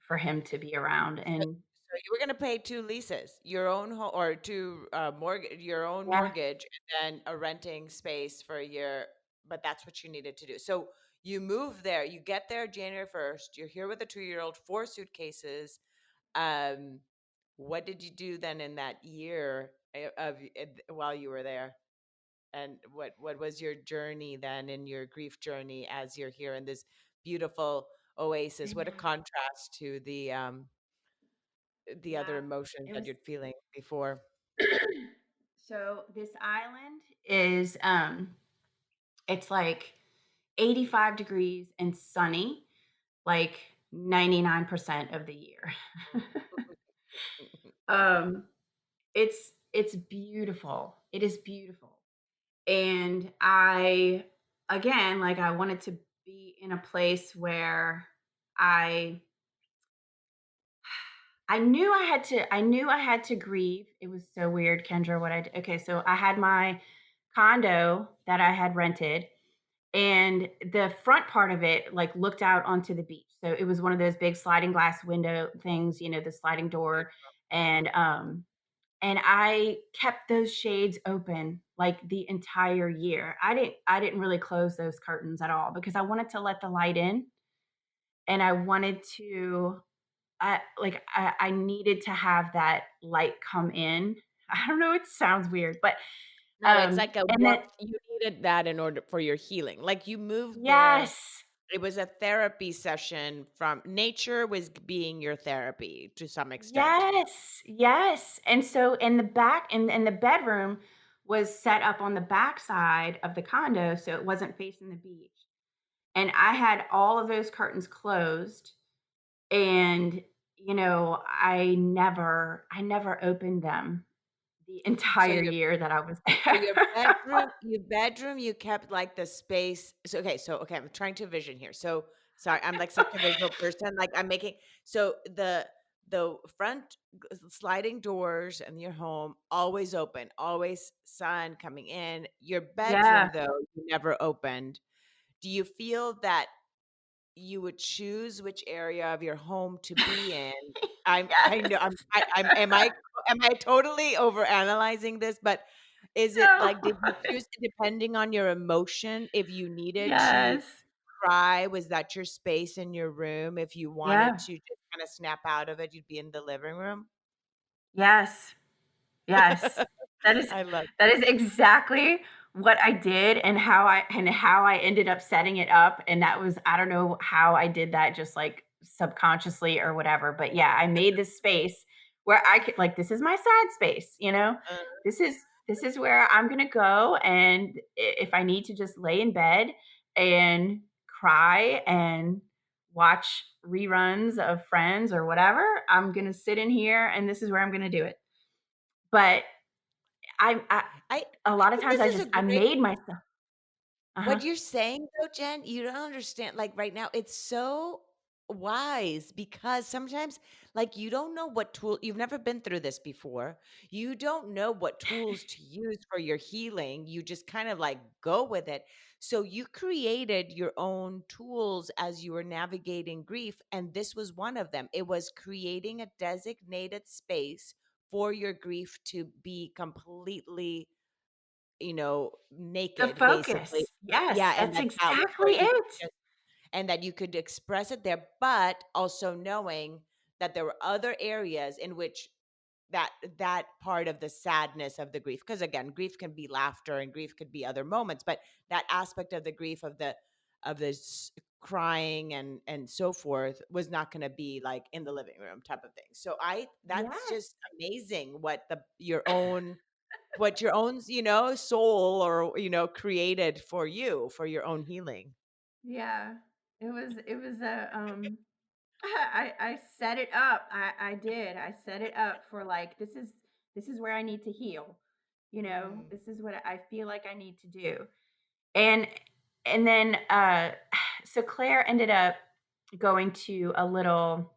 for him to be around. So And so you were gonna pay 2 leases, your own home or 2, mortgage your own yeah, mortgage, and then a renting space for a year, but that's what you needed to do. So you move there, you get there January 1st, you're here with a 2-year-old, 4 suitcases. Um, what did you do then in that year, while you were there? And what was your journey then in your grief journey as you're here in this beautiful oasis? What a yeah, contrast to the other yeah. emotions It that was you're feeling before. so this island is it's like 85 degrees and sunny like 99% of the year. um it's beautiful. It is beautiful. And I again, like I wanted to be in a place where I I knew I had to grieve. It was so weird, Kendra, what I did. Okay, so I had my condo that I had rented and the front part of it like looked out onto the beach. So it was one of those big sliding glass window things, the sliding door and I kept those shades open, like, the entire year. I didn't really close those curtains at all because I wanted to let the light in, and I wanted to I needed to have that light come in. I don't know, it sounds weird, but, No, it's like a and then warmth. You needed that in order for your healing. Like you moved there. yes, It was a therapy session from nature was being your therapy to some extent. yes, yes, and so in the back in the bedroom was set up on the backside of the condo, so it wasn't facing the beach. And I had all of those curtains closed and, I never opened them the So entire your year that I was So there. your bedroom, you kept like the space. So okay, I'm trying to vision here. So sorry, I'm like such a visual person. Like I'm making so the front sliding doors and your home always open, always sun coming in. Your Yeah. bedroom though, you never opened. Do you feel that you would choose which area of your home to be in? I know Yes. I'm am I totally overanalyzing this? But is it No. like did you choose depending on your emotion? If you needed to Yes. cry, was that your space in your room? If you wanted Yeah. to just kinda snap out of it, you'd be in the living room? Yes. Yes. That is I love that is exactly what I did and how I ended up setting it up, and that was I don't know how I did that just, like, subconsciously or whatever, but yeah, I made this space where I could like, this is my sad space, you know? uh, This is where I'm gonna go, and if I need to just lay in bed and cry and watch reruns of Friends or whatever, I'm gonna sit in here, and this is where I'm gonna do it. But I a I lot of think times this is a I great made myself uh-huh. what you're saying though, Jen, you don't understand, like, right now, it's so wise because sometimes, like, you don't know what tool you've never been through this before. You don't know what tools to use for your healing. You just kind of, like, go with it. So you created your own tools as you were navigating grief, and this was one of them. It was creating a designated space for your grief to be completely The naked, basically. focus. Yes, Yeah, and that's that was where exactly you could it. just and that you could express it there, but also knowing that there were other areas in which that that part of the sadness of the grief, because again, grief can be laughter and grief could be other moments, but that aspect of the grief of this crying and so forth was not going to be like in the living room type of thing. So I that's Yes. just amazing what the your own what your own, soul or, created for you for your own healing. Yeah. It was a I set it up. I did. I set it up for like this is where I need to heal. Mm, This is what I feel like I need to do. And and then so Claire ended up going to a little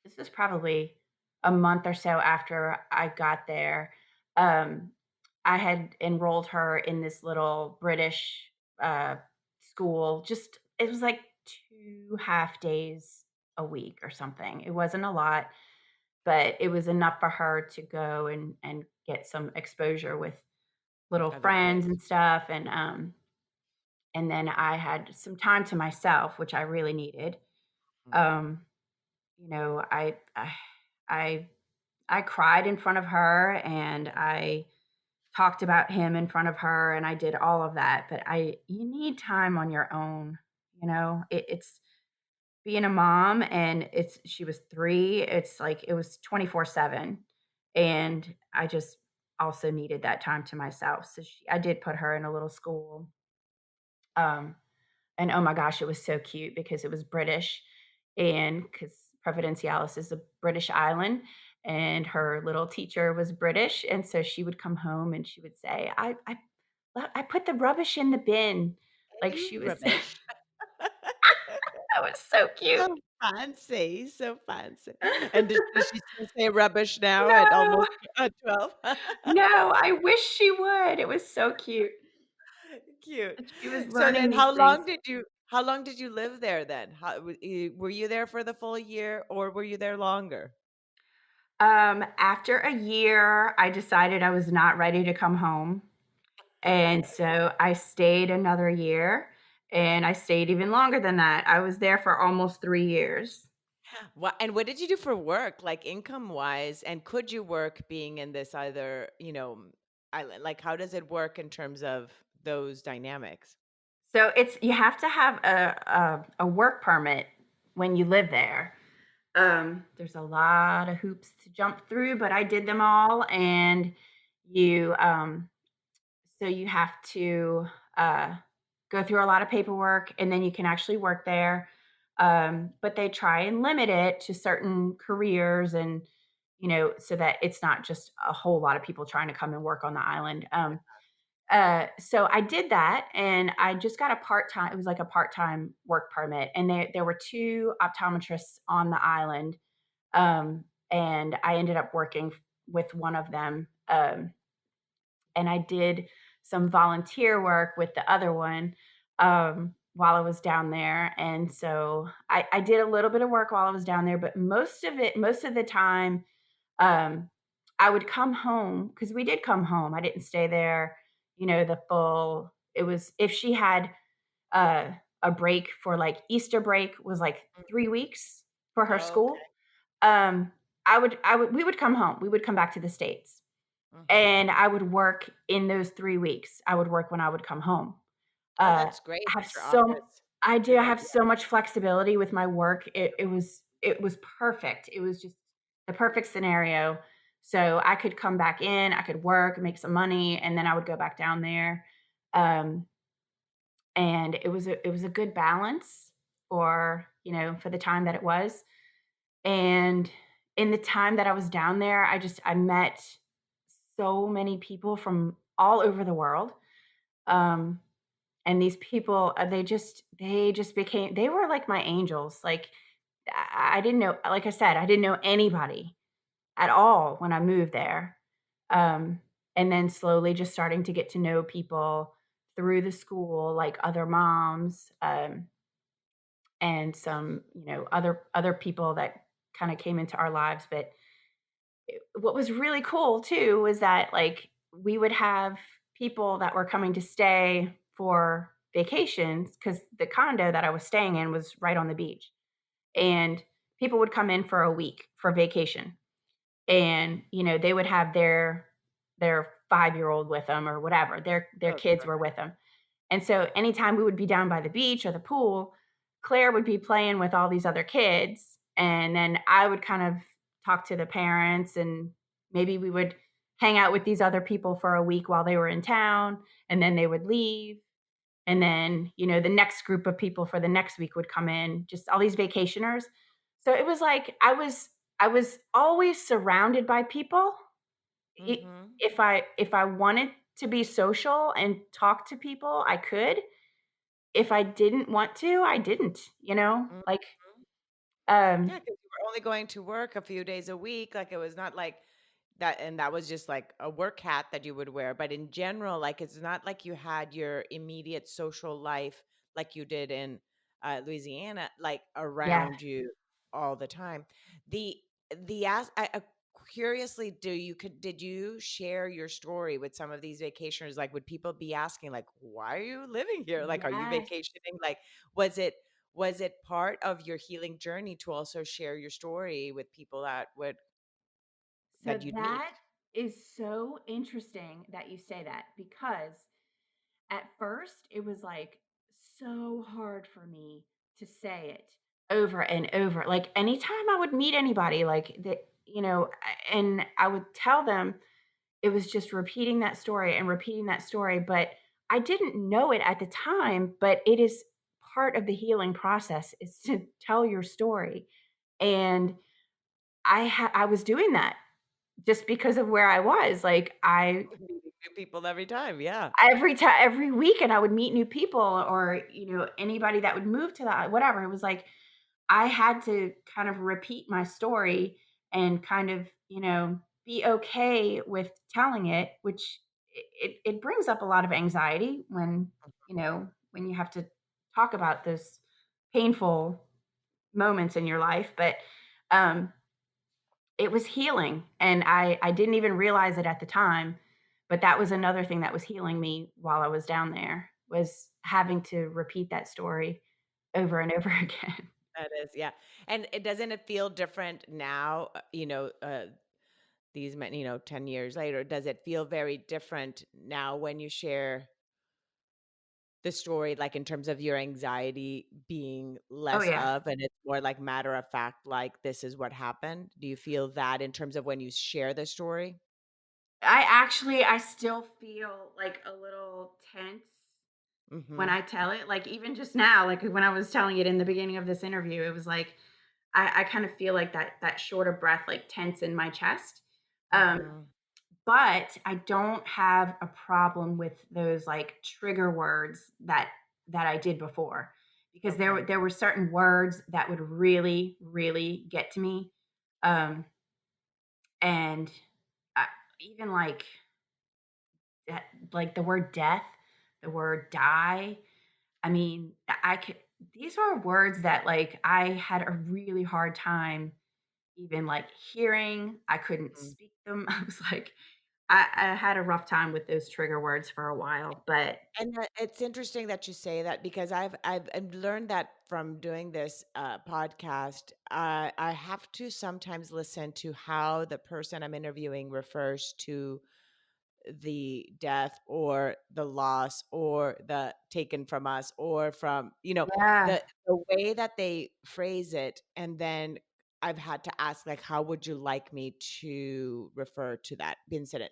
this was probably a month or so after I got there. Um, I had enrolled her in this little British uh, school. Just it was like 2 half days a week or something. It wasn't a lot, but it was enough for her to go and get some exposure with little other friends kids. and stuff. And then I had some time to myself, which I really needed. Mm. Um, you know, I I cried in front of her and I talked about him in front of her and I did all of that, but I you need time on your own, it's being a mom and it's she was 3, it's like it was 24/7 and I just also needed that time to myself. So I did put her in a little school. Um and oh my gosh, it was so cute because it was British and because Providenciales is a British island and her little teacher was British. And so she would come home and she would say, I put the rubbish in the bin. Like she was, that Rubbish. was so cute. So fancy, so fancy. And does she still say rubbish now at No, almost 12? no, I wish she would. It was so cute. Cute. And she was So learning then these things. how long did you live there then? Were you there for the full year or were you there longer? After a year, I decided I was not ready to come home. And so I stayed another year, and I stayed even longer than that. I was there for almost 3 years. And what did you do for work, like income-wise? And could you work being in this either, island? Like, how does it work in terms of those dynamics? So it's you have to have a work permit when you live there. There's a lot of hoops to jump through, but I did them all, and you, so you have to, go through a lot of paperwork, and then you can actually work there. But they try and limit it to certain careers and, so that it's not just a whole lot of people trying to come and work on the island. So I did that, and I just got a part-time it was like a part-time work permit, and there were 2 optometrists on the island, and I ended up working with one of them, and I did some volunteer work with the other one, while I was down there, and so I did a little bit of work while I was down there, but most of the time, um, I would come home because we did come home. I didn't stay there, the full it was if she had, a break for, like Easter break was, like, 3 weeks for her Okay. school, I would we would come home. We would come back to the States. Mhm. And I would work in those 3 weeks. I would work when I would come home. Oh, Uh, that's great I have that your so office I do, did I that. have so much flexibility with my work. It was perfect. It was just the perfect scenario. So I could come back in, I could work, make some money, and then I would go back down there. Um, and it was a good balance for the time that it was. And in the time that I was down there, I met so many people from all over the world. Um, and these people, they just became they were like my angels. Like I didn't know, like I said, I didn't know anybody at all when I moved there. Um, and then slowly just starting to get to know people through the school, like other moms, and some, other people that kind of came into our lives. But what was really cool too was that like we would have people that were coming to stay for vacations because the condo that I was staying in was right on the beach. And people would come in for a week for vacation. and, they would have their 5-year-old with them or whatever, their Oh, kids were perfect. with them. And so anytime we would be down by the beach or the pool, Claire would be playing with all these other kids, and then I would kind of talk to the parents, and maybe we would hang out with these other people for a week while they were in town, and then they would leave. And then, the next group of people for the next week would come in, just all these vacationers. So it was like I was always surrounded by people. I Mhm. if I wanted to be social and talk to people, I could. If I didn't want to, I didn't, Mhm. like, Yeah, um because you were only going to work a few days a week, like, it was not like that, and that was just, like, a work hat that you would wear, but in general, like, it's not like you had your immediate social life like you did in, Louisiana, like, yeah. around you all the time. The I curiously, did you share your story with some of these vacationers? Like, would people be asking, like, "Why are you living here?" Like, "Are you Yes. vacationing?" Like, was it was it part of your healing journey to also share your story with people So that you'd meet? that is so interesting that you say that, because at first it was, like, so hard for me to say it over and over. Like, anytime I would meet anybody, like, and I would tell them, it was just repeating that story and repeating that story, but I didn't know it at the time, but it is part of the healing process is to tell your story. And I was doing that just because of where I was. Like, I Meeting new people every time, yeah. every weekend I would meet new people, or, anybody that would move to that, whatever. It was like I had to kind of repeat my story and kind of, be okay with telling it, which it brings up a lot of anxiety when, when you have to talk about those painful moments in your life. But um it was healing, and I didn't even realize it at the time, but that was another thing that was healing me while I was down there, was having to repeat that story over and over again. That is, yeah. And doesn't it feel different now, these many, 10 years later? Does it feel very different now when you share the story, like, in terms of your anxiety being Oh, less yeah. of, and it's more like matter of fact, like, this is what happened? Do you feel that in terms of when you share the story? I still feel, like, a little tense when Mhm. I tell it, like, even just now, like, when I was telling it in the beginning of this interview, it was like I kind of feel like that short of breath, like, tense in my chest. Um Mhm. But I don't have a problem with those, like, trigger words that I did before, because Okay. there were certain words that would really, really get to me, um, and, uh, even, that like, the word death, the word die. I mean, I could these are words that, like, I had a really hard time even, like, hearing. I couldn't Mm. speak them. I was like, I had a rough time with those trigger words for a while, but And it's interesting that you say that because I've learned that from doing this podcast. I have to sometimes listen to how the person I'm interviewing refers to the death or the loss or the taken from us or from, yeah, the way that they phrase it. And then I've had to ask, like, how would you like me to refer to that incident?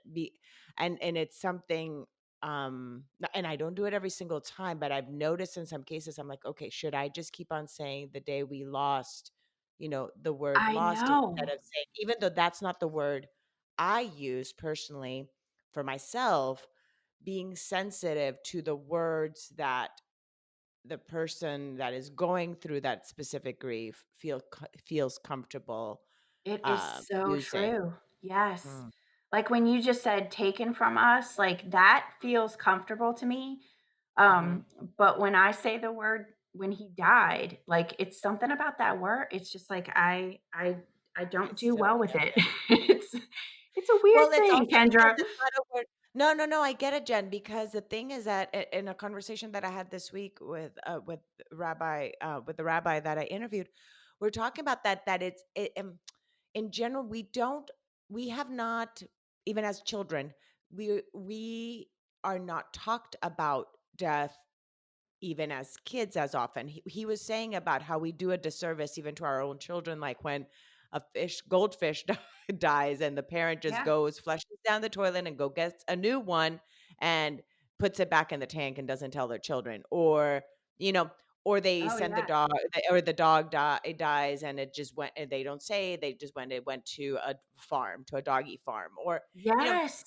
And it's something, and I don't do it every single time, but I've noticed in some cases I'm like, okay, should I just keep on saying the day we lost, the word I lost, instead know. of saying, even though that's not the word I use personally for myself, being sensitive to the words that the person that is going through that specific grief feels comfortable It is so using. true. Yes. Mm, Like, when you just said "taken from us," like, that feels comfortable to me, mhm. but when I say the word when he died, like, it's something about that word, it's just like I don't It's do so well with it. heavy. It's a weird Well, it's thing, also because Kendra. it's not a word. No, no, no, I get it, Jen, because the thing is that in a conversation that I had this week with the rabbi that I interviewed, we're talking about that in general, we have not, even as children, we are not talked about death even as kids as often. He was saying about how we do a disservice even to our own children, like when a goldfish dies and the parent just Yeah. goes, flushes down the toilet and go gets a new one and puts it back in the tank and doesn't tell their children. Or, you know, or they Oh, send the yeah. dog, or the dog it dies and it just went, and they don't say, they just went, it went to a farm, to a doggy farm, or, you know, Yes.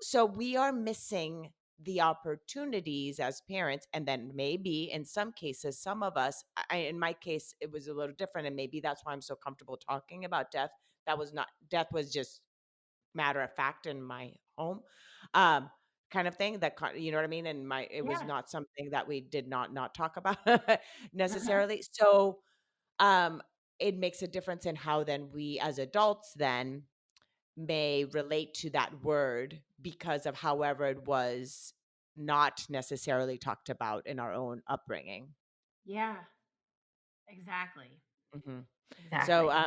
so we are missing the opportunities as parents. And then maybe in some cases, some of us, in my case, it was a little different. And maybe that's why I'm so comfortable talking about death. That was not, death was just matter of fact in my home, um, kind of thing, that, you know what I mean? And it was Yeah. not something that we did not talk about Uh-huh. necessarily. So, um, it makes a difference in how then we as adults then may relate to that word because of however it was not necessarily talked about in our own upbringing. Yeah. Exactly. Mhm. So, Exactly.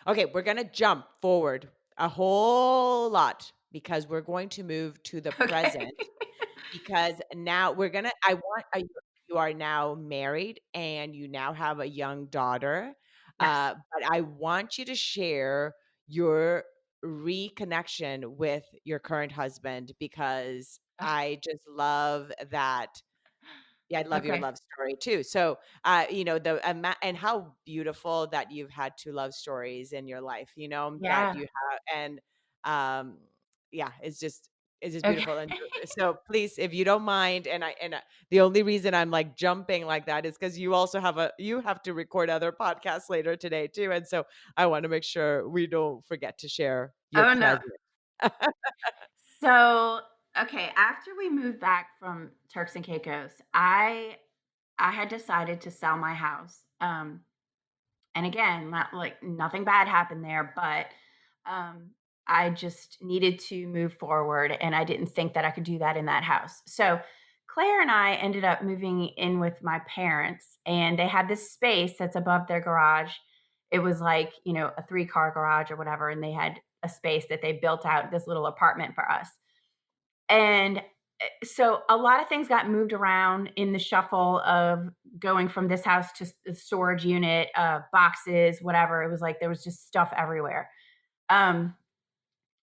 okay, we're gonna jump forward a whole lot because we're going to move to the Okay. present. Because now we're gonna, I want, you are now married and you now have a young daughter, Yes. but I want you to share your reconnection with your current husband because Ugh, I just love that. Yeah, I love your okay. love story too. So, the and how beautiful that you've had 2 love stories in your life, that Yeah. you have, and, um, yeah, it's just Okay. beautiful. And so please, if you don't mind, the only reason I'm, like, jumping like that is because you have to record other podcasts later today too, and so I wanna make sure we don't forget to share your Oh, no. present. So, okay, after we moved back from Turks and Caicos, I had decided to sell my house. And again, not like nothing bad happened there, but um, I just needed to move forward, and I didn't think that I could do that in that house. So Claire and I ended up moving in with my parents, and they had this space that's above their garage. It was like, a 3-car garage or whatever, and they had a space that they built out this little apartment for us. And so a lot of things got moved around in the shuffle of going from this house to the storage unit, boxes, whatever. It was like there was just stuff everywhere. Um,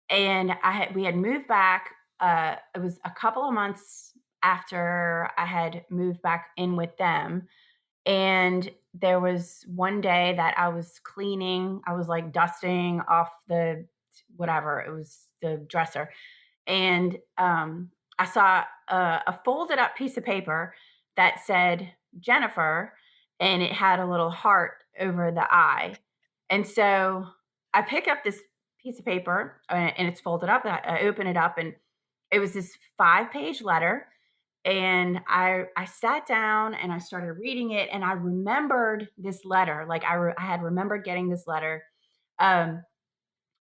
and we had moved back. It was a couple of months after I had moved back in with them. And there was one day that I was cleaning, I was like dusting off the whatever, it was the dresser, and I saw a folded up piece of paper that said Jennifer, and it had a little heart over the I. And so I pick up this piece of paper, and it's folded up. And I open it up, and it was this 5-page letter. And I sat down and I started reading it, and I remembered this letter. Like I had remembered getting this letter um,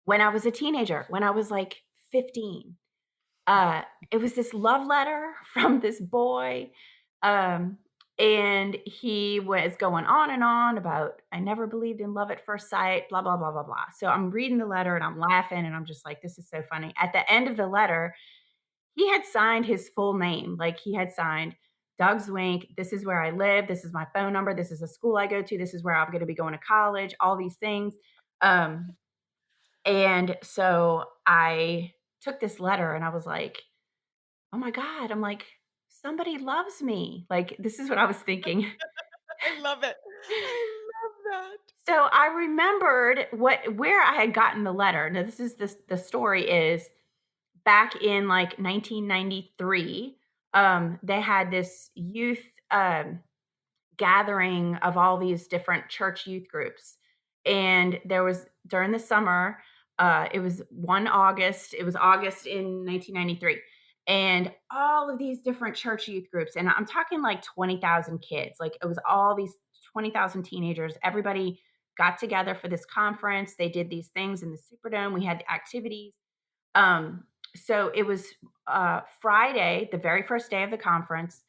when I was a teenager, when I was like 15. uh, it was this love letter from this boy, um, and he was going on and on about, "I never believed in love at first sight," blah, blah, blah, blah, blah. So I'm reading the letter and I'm laughing and I'm just like, "This is so funny." At the end of the letter, he had signed his full name. Like, he had signed, "Doug Zwink, this is where I live, this is my phone number, this is the school I go to, this is where I'm gonna be going to college," all these things. Um, and so I took this letter and I was like, "Oh my god," I'm like, "Somebody loves me." Like, this is what I was thinking. I love it. I love that. So, I remembered where I had gotten the letter. Now this is the story is back in, like, 1993, they had this youth, gathering of all these different church youth groups. And there was during the summer, it was it was August in 1993. And all of these different church youth groups, and I'm talking like 20,000 kids, like it was all these 20,000 teenagers. Everybody got together for this conference. They did these things in the Superdome. We had activities. So it was Friday, the very first day of the conference.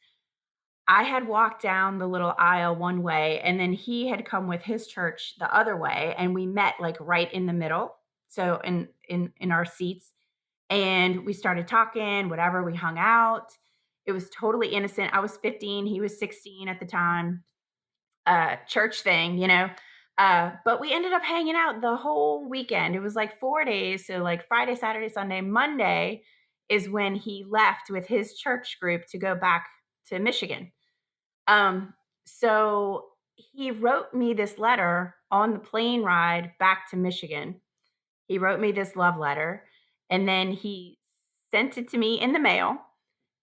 I had walked down the little aisle one way, and then he had come with his church the other way, and we met, like, right in the middle. so in our seats, and we started talking, whatever, we hung out. It was totally innocent. I was 15, he was 16 at the time. Church thing, but we ended up hanging out the whole weekend. It was like 4 days, so, like, Friday, Saturday, Sunday. Monday is when he left with his church group to go back to Michigan. Um, so he wrote me this letter on the plane ride back to Michigan. He wrote me this love letter, and then he sent it to me in the mail,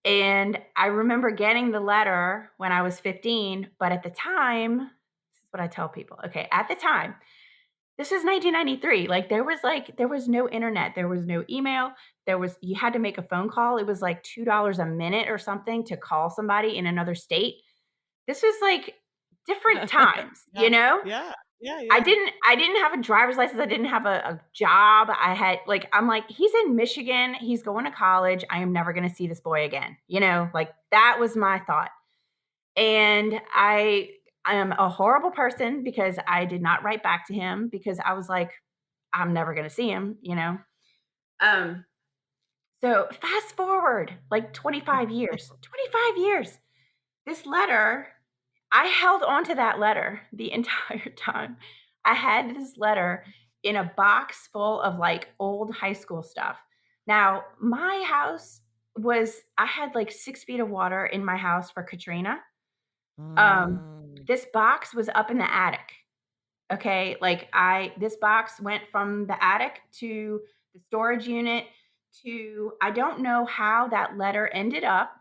and I remember getting the letter when I was 15, but at the time, this is what I tell people. Okay, at the time, this is 1993. There was no internet, there was no email, you had to make a phone call. It was like $2 a minute or something to call somebody in another state. This was like different times, Yeah. you know? Yeah. Yeah, I yeah. didn't I didn't have a driver's license, I didn't have a job, I had I'm like, "He's in Michigan, he's going to college, I am never gonna see this boy again," Like, that was my thought, and I am a horrible person because I did not write back to him because I was like, "I'm never gonna see him?" Um, so fast forward, like, 25 years, 25 years, this letter I held on to that letter the entire time. I had this letter in a box full of, like, old high school stuff. Now, my house I had, like, 6 feet of water in my house for Katrina. Um, Mm. this box was up in the attic, okay? This box went from the attic to the storage unit to I don't know how that letter ended up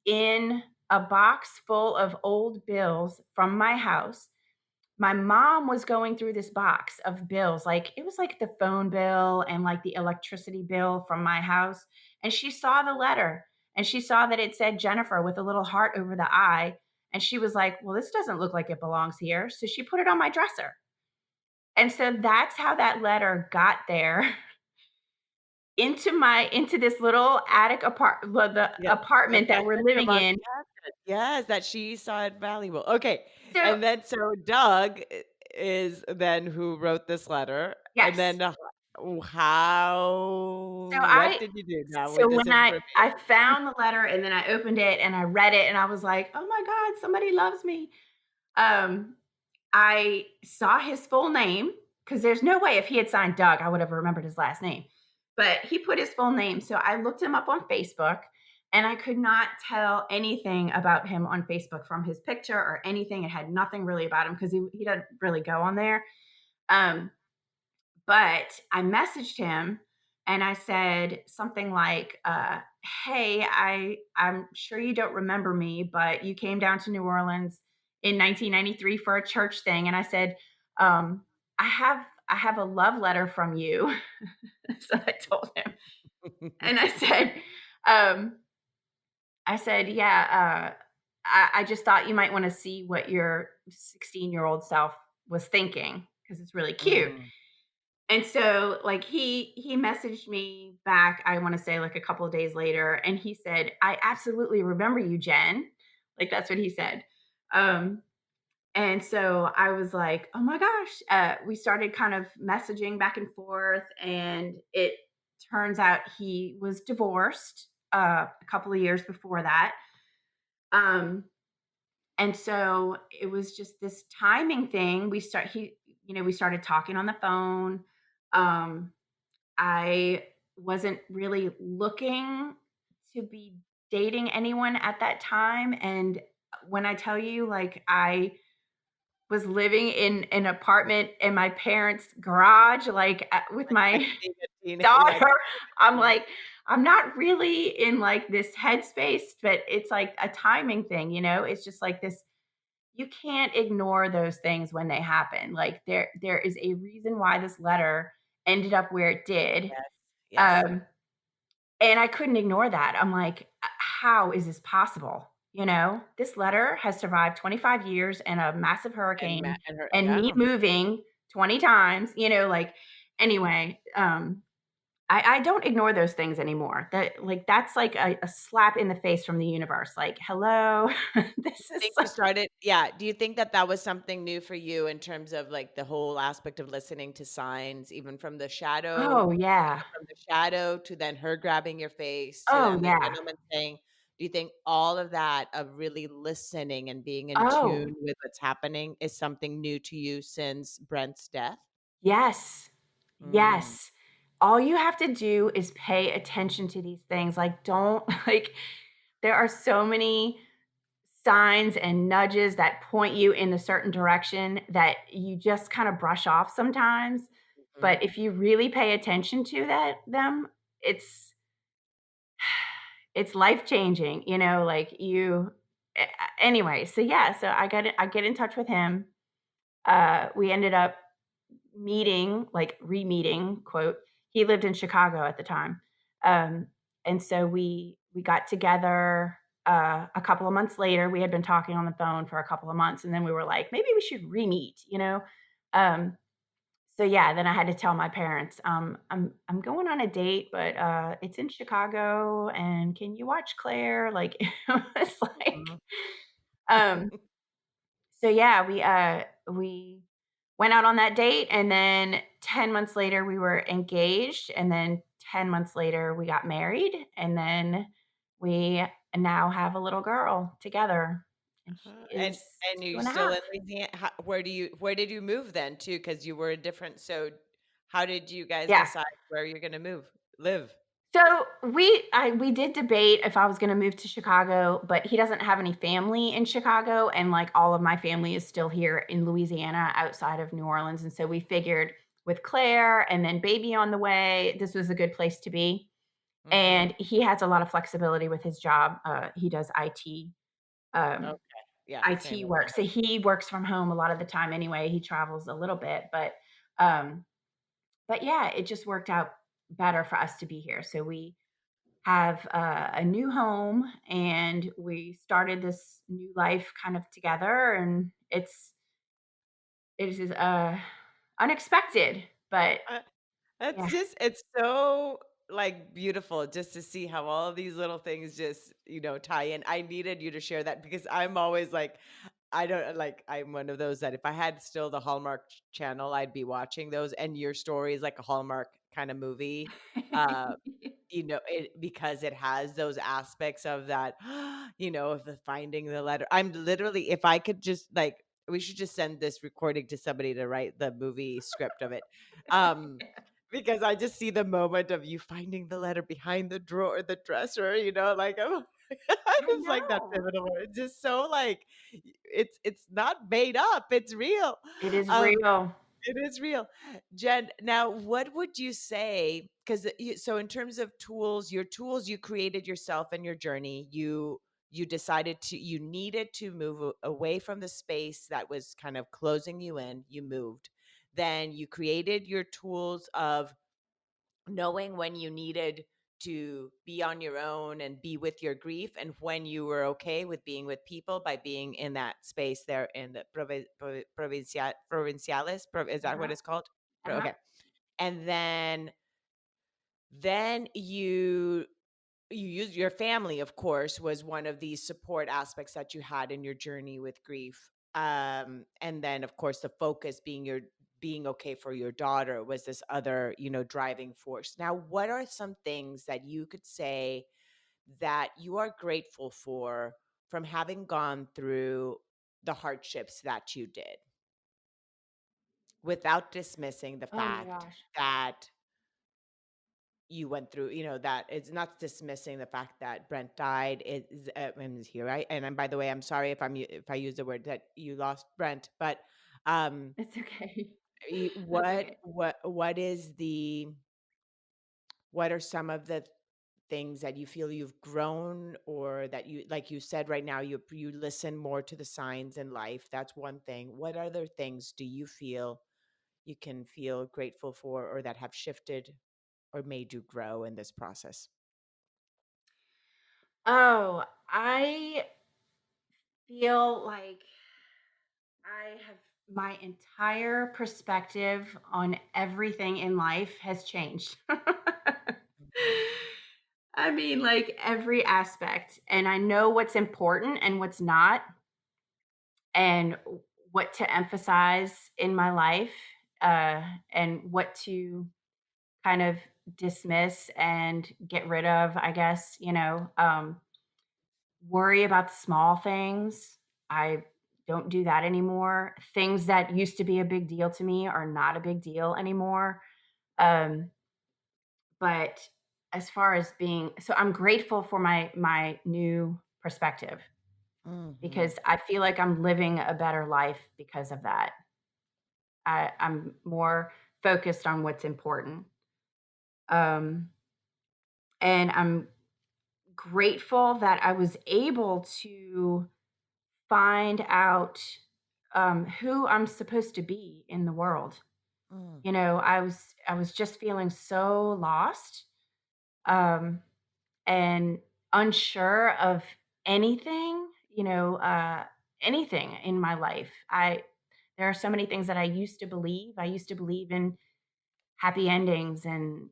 in a box full of old bills from my house. My mom was going through this box of bills, like, it was, like, the phone bill and, like, the electricity bill from my house, and she saw the letter, and she saw that it said Jennifer with a little heart over the I, and she was like, "Well, this doesn't look like it belongs here," so she put it on my dresser, and so that's how that letter got there into this little attic the Yeah. The apartment that we're message living from our in. yes, that she saw it valuable. Okay, So and then so Doug is then who wrote this letter, and yes. then how So what I did you do now so with this when information? I found the letter and then I opened it and I read it and I was like, "Oh my god, somebody loves me." Um, I saw his full name because there's no way if he had signed Doug, I would have remembered his last name. But he put his full name, so I looked him up on Facebook, and I could not tell anything about him on Facebook from his picture or anything. It had nothing really about him because he doesn't really go on there. Um, but I messaged him and I said something like, "Hey, I'm sure you don't remember me, but you came down to New Orleans in 1993 for a church thing." And I said, um, I have a love letter from you." So I told him, and um, I said, "Yeah, I just thought you might want to see what your 16-year-old self was thinking because it's really cute." Mm. And so, like, he messaged me back, I wanna say, like, a couple of days later, and he said, "I absolutely remember you, Jen." Like, that's what he said. Um, and so I was like, "Oh my gosh." We started kind of messaging back and forth, and it turns out he was divorced, a couple of years before that. Um, and so it was just this timing thing. We started talking on the phone. Um, I wasn't really looking to be dating anyone at that time, and when I tell you, like, I was living in an apartment in my parents' garage, like, with my Like being a daughter, like I'm like, I'm not really in, like, this headspace, but it's like a timing thing? It's just like this you can't ignore those things when they happen, like, there is a reason why this letter ended up where it did. yes, yes, Um, and I couldn't ignore that. I'm like, How is this possible?" This letter has survived 25 years and a massive hurricane and her and me yeah. moving 20 times, like anyway, I don't ignore those things anymore. That's like a slap in the face from the universe. Like, hello, this is Think so you started yeah, do you think that that was something new for you in terms of, like, the whole aspect of listening to signs, even oh, yeah. from the shadow to then her grabbing your face to Oh, then the yeah. gentleman saying do you think all of that of really listening and being in Oh, tune with what's happening is something new to you since Brent's death? yes. Mm, Yes. All you have to do is pay attention to these things. Like, don't like, there are so many signs and nudges that point you in a certain direction that you just kind of brush off sometimes. mhm. But if you really pay attention to it's it's life changing, like anyway. So yeah, so I get in touch with him. We ended up meeting, like re-meeting, quote. He lived in Chicago at the time. Um, and so we got together a couple of months later. We had been talking on the phone for a couple of months, and then we were like, maybe we should re-meet. Um, so yeah, then I had to tell my parents, I'm going on a date, but it's in Chicago, and can you watch Claire? Like it was like, Mhm. um, so yeah, we went out on that date, and then 10 months later we were engaged, and then 10 months later we got married, and then we now have a little girl together, and she Uh-huh, is and two you're and a still half. in Louisiana where did you move then too? Because you were different so how did you guys Yeah. decide where you're gonna live? So we did debate if I was gonna move to Chicago, but he doesn't have any family in Chicago, and, like, all of my family is still here in Louisiana outside of New Orleans, and so we figured with Claire and then baby on the way, this was a good place to be, Mhm. and he has a lot of flexibility with his job. He does um, Okay. Yeah, same IT with my work, so husband. he works from home a lot of the time anyway. He travels a little bit, um but yeah, it just worked out better for us to be here, so we have a new home, and we started this new life kind of together, and it is unexpected, but Uh, that's yeah. just it's so, like, beautiful just to see how all these little things just, tie in. I needed you to share that because I'm always like I don't like, I'm one of those that if I had still the Hallmark channel, I'd be watching those, and your story is like a Hallmark kinda movie. Uh because it has those aspects of that, of the finding the letter. I'm literally if I could just like we should just send this recording to somebody to write the movie script of it. Um, because I just see the moment of you finding the letter behind the drawer, the dresser, like, oh, I it's like that know. pivotal moment. It's just so like it's not made up, it's real. It is Um real. it is real. Jen, now what would you say? Because so in terms of tools, your tools you created yourself in your journey, you decided you needed to move away from the space that was kind of closing you in, you moved. Then you created your tools of knowing when you needed to be on your own and be with your grief and when you were okay with being with people by being in that space there in the provincialis is that what Uh-huh, it's called. uh-huh. Okay, and then you use your family, of course, was one of these support aspects that you had in your journey with grief. And then, of course, the focus being okay for your daughter was this other, driving force. Now, what are some things that you could say that you are grateful for from having gone through the hardships that you did without dismissing the Oh my fact gosh. that you went through, that it's not dismissing the fact that Brent died is and is here, right? And by the way, I'm sorry if if I use the word that you lost Brent, but um, It's okay. That's what okay. what are some of the things that you feel you've grown or that you like you said right now you listen more to the signs in life. That's one thing. What other things do you feel you can feel grateful for or that have shifted or made you grow in this process? Oh, I feel like I have. My entire perspective on everything in life has changed. I mean, like every aspect, and I know what's important and what's not, and what to emphasize in my life, and what to kind of dismiss and get rid of, I guess, worry about the small things. I don't do that anymore. Things that used to be a big deal to me are not a big deal anymore. Um, but as far as being so I'm grateful for my new perspective Mhm. because I feel like I'm living a better life because of that. I'm more focused on what's important. Um, and I'm grateful that I was able to find out, who I'm supposed to be in the world. Mm, I was just feeling so lost, um, and unsure of anything, anything in my life. I There are so many things that I used to believe. I used to believe in happy endings and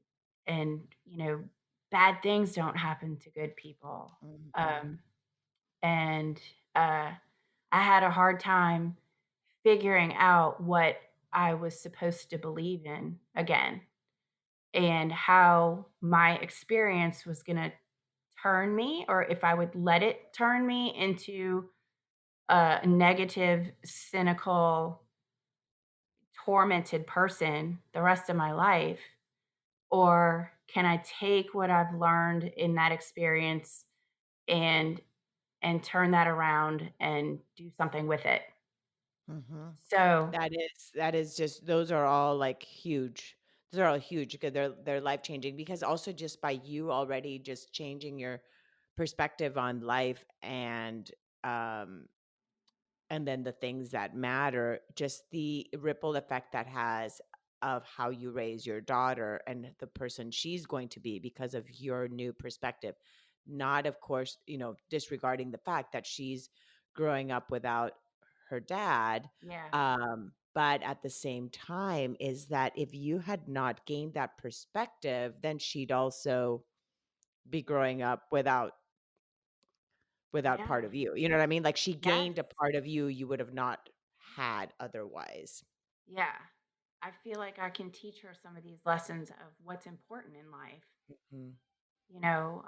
bad things don't happen to good people. mhm, Um, and I had a hard time figuring out what I was supposed to believe in again and how my experience was going to turn me or if I would let it turn me into a negative, cynical, tormented person the rest of my life. Or can I take what I've learned in that experience and turn that around and do something with it? mhm. So, That is just those are all, like, huge. Those are all huge because they're life-changing because also just by you already just changing your perspective on life um and then the things that matter, just the ripple effect that has of how you raise your daughter and the person she's going to be because of your new perspective. Not, of course, disregarding the fact that she's growing up without her dad. yeah. But at the same time, is that if you had not gained that perspective, then she'd also be growing up without Yeah. part of you, you know what I mean? Like, she Yes. gained a part of you you would have not had otherwise. Yeah. I feel like I can teach her some of these lessons of what's important in life. Mhm, You know,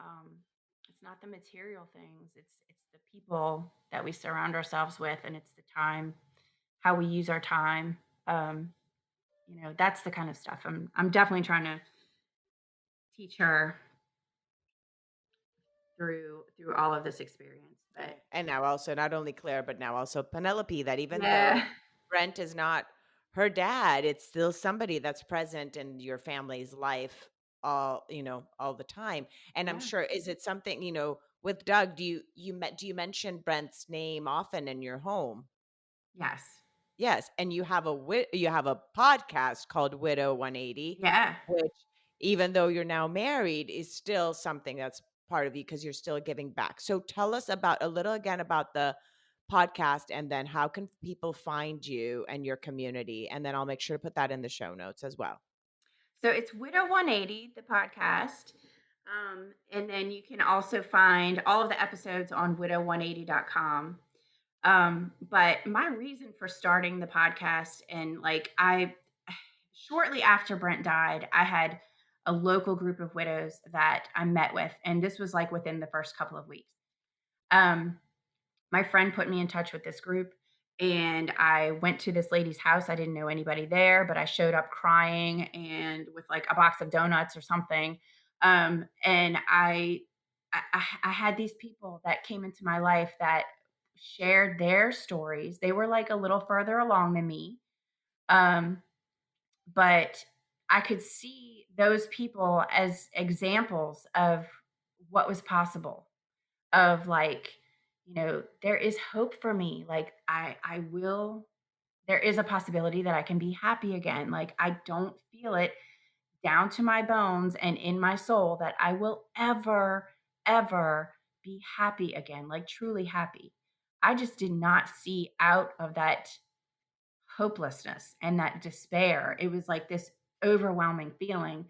it's not the material things. It's the people that we surround ourselves with, and it's the time, how we use our time. Um, that's the kind of stuff I'm definitely trying to teach her through all of this experience. yeah, But and now also not only Claire, but now also Penelope, that even though yeah, Brent is not her dad, it's still somebody that's present in your family's life all the time, and I'm yeah, sure is it something, with Doug, do you mention Brent's name often in your home? yes, Yes, and you have a podcast called Widow 180, yeah. which even though you're now married is still something that's part of you because you're still giving back. So tell us about a little again about the podcast and then how can people find you and your community? And then I'll make sure to put that in the show notes as well. So it's Widow 180, the podcast. And then you can also find all of the episodes on widow180.com. But my reason for starting the podcast and like shortly after Brent died, I had a local group of widows that I met with, and this was like within the first couple of weeks. Um, my friend put me in touch with this group, and I went to this lady's house. I didn't know anybody there, but I showed up crying and with like a box of donuts or something. And I had these people that came into my life that shared their stories. They were like a little further along than me. Um, but I could see those people as examples of what was possible, of like, there is hope for me. Like I will there is a possibility that I can be happy again. Like I don't feel it down to my bones and in my soul that I will ever be happy again, like truly happy. I just did not see out of that hopelessness and that despair. It was like this overwhelming feeling.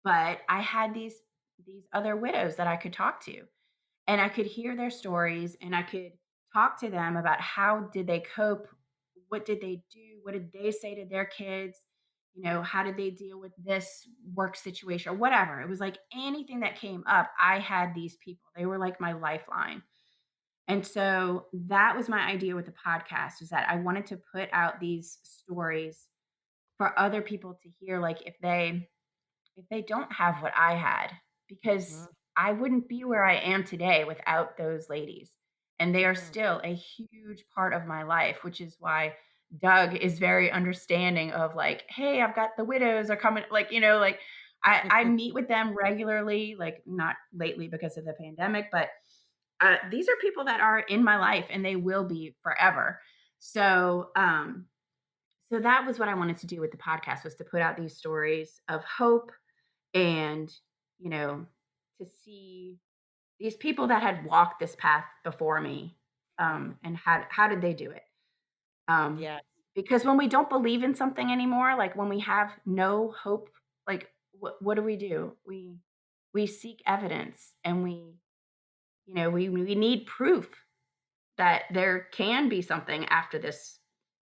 But I had these other widows that I could talk to, and I could hear their stories, and I could talk to them about how did they cope, what did they do, what did they say to their kids, how did they deal with this work situation or whatever. It was like anything that came up, I had these people. They were like my lifeline. And so that was my idea with the podcast, is that I wanted to put out these stories for other people to hear, like if they don't have what I had, because Mhm, I wouldn't be where I am today without those ladies. And they are mhm. still a huge part of my life, which is why Doug is very understanding of, like, hey, I've got the widows are coming, like, like I meet with them regularly, like not lately because of the pandemic, but these are people that are in my life and they will be forever. So that was what I wanted to do with the podcast, was to put out these stories of hope, and you know to see these people that had walked this path before me, Mm. and how did they do it. um, Yeah, because when we don't believe in something anymore, like when we have no hope, like what do? We seek evidence, and we need proof that there can be something after this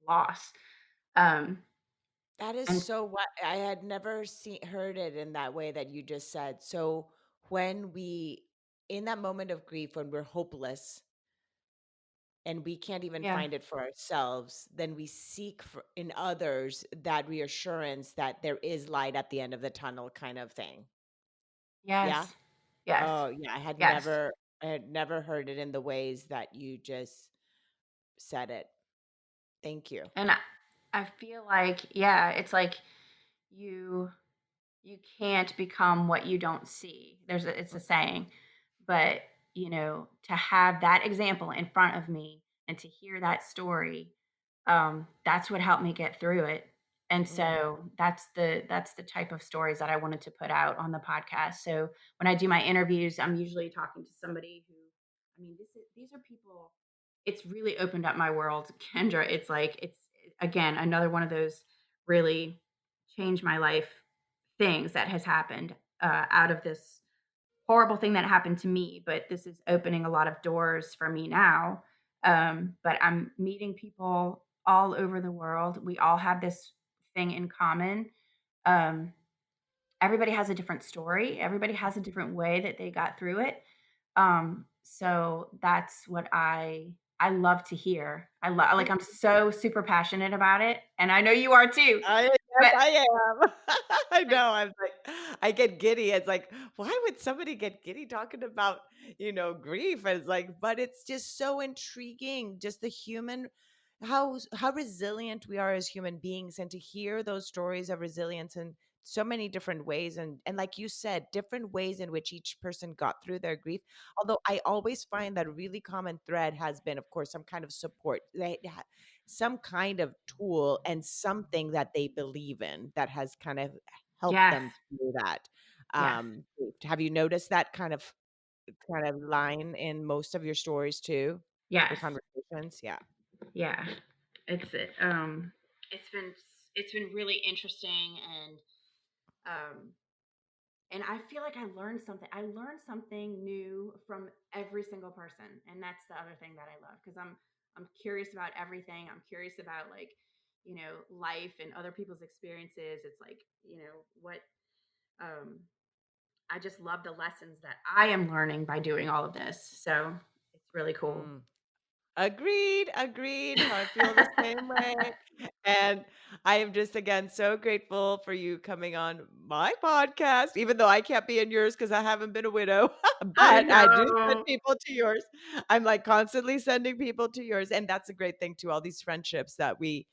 loss. um, that is and so what I had never seen heard it in that way that you just said. So when we in that moment of grief when we're hopeless and we can't even yeah. find it for ourselves, then we seek for in others that reassurance that there is light at the end of the tunnel kind of thing. Yeah? Yes. Yes. Oh, yeah, Yes. I had never heard it in the ways that you just said it. Thank you. And I feel like, yeah, it's like you you can't become what you don't see. It's a saying. But, to have that example in front of me and to hear that story, that's what helped me get through it. And Mm, so that's the type of stories that I wanted to put out on the podcast. So when I do my interviews, I'm usually talking to somebody who, I mean, these are people. It's really opened up my world, Kendra. It's like it's again another one of those really changed my life things that has happened, out of this horrible thing that happened to me, but this is opening a lot of doors for me now. But I'm meeting people all over the world. We all have this thing in common. Um, Everybody has a different story. Everybody has a different way that they got through it. So that's what I love to hear. Like, I'm so super passionate about it, and I know you are too. yes, But I am. I like, know, I'm like I get giddy. It's like, why would somebody get giddy talking about, grief? It's like, but it's just so intriguing, just the human how resilient we are as human beings and to hear those stories of resilience in so many different ways and like you said, different ways in which each person got through their grief. Although I always find that a really common thread has been, of course, some kind of support. Some kind of tool and something that they believe in that has kind of helped yes, them through that. yes, Have you noticed that kind of line in most of your stories too? Your yes. conversations? Yeah. Yeah. It's um it's been really interesting, um and I feel like I learned something new from every single person, and that's the other thing that I love, because I'm curious about everything. I'm curious about, like, life and other people's experiences. It's like, what um I just love the lessons that I am learning by doing all of this. So, it's really cool. Mm. Agreed, agreed. I feel the same way. And I am just again so grateful for you coming on my podcast, even though I can't be in yours because I haven't been a widow. I But I do send know. people to yours. I'm like constantly sending people to yours. And that's a great thing too. All these friendships that we,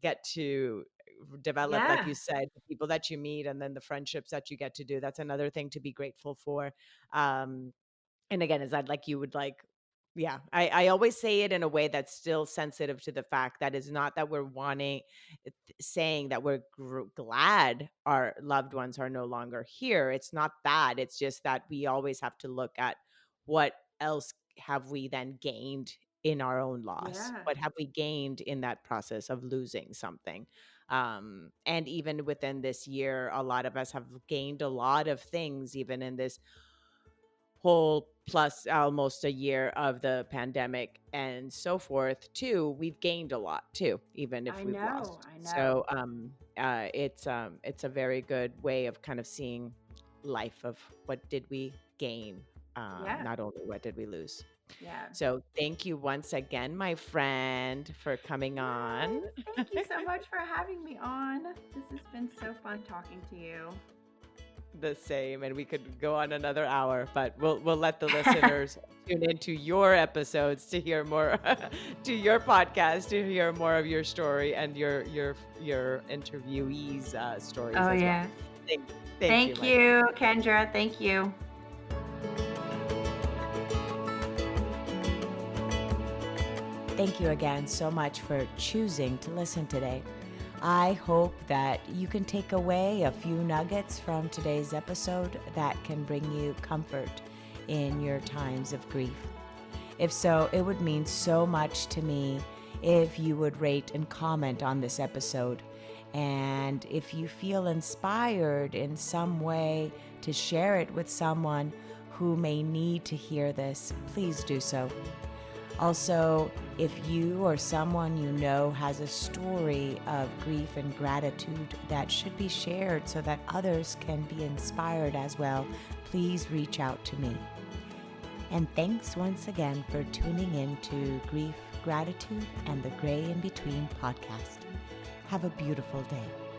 get to develop, like Yeah. you said, the people that you meet and then the friendships that you get to do. That's another thing to be grateful for. Um, and again, is that like you would like yeah, I always say it in a way that's still sensitive to the fact that is not that we're wanting saying that we're glad our loved ones are no longer here. It's not that. It's just that we always have to look at what else have we then gained in our own loss? Yeah, What have we gained in that process of losing something? And even within this year, a lot of us have gained a lot of things, even in this whole plus almost a year of the pandemic and so forth too. We've gained a lot too, even if I we've know. lost. I So know. it's a very good way of kind of seeing life of what did we gain, Yeah, not only what did we lose. yeah. So thank you once again, my friend, for coming on. Yes, thank you so much for having me on. This has been so fun talking to you. The same, and we could go on another hour, but we'll let the listeners tune into your episodes to hear more, to your podcast to hear more of your story and your interviewees' stories Oh, as well. yeah. Thank, thank you, Thank my friend. you, Kendra. Thank you. Thank you again so much for choosing to listen today. I hope that you can take away a few nuggets from today's episode that can bring you comfort in your times of grief. If so, it would mean so much to me if you would rate and comment on this episode. And if you feel inspired in some way to share it with someone who may need to hear this, please do so. Also, if you or someone you know has a story of grief and gratitude that should be shared so that others can be inspired as well, please reach out to me. And thanks once again for tuning in to Grief, Gratitude, and the Gray in Between podcast. Have a beautiful day.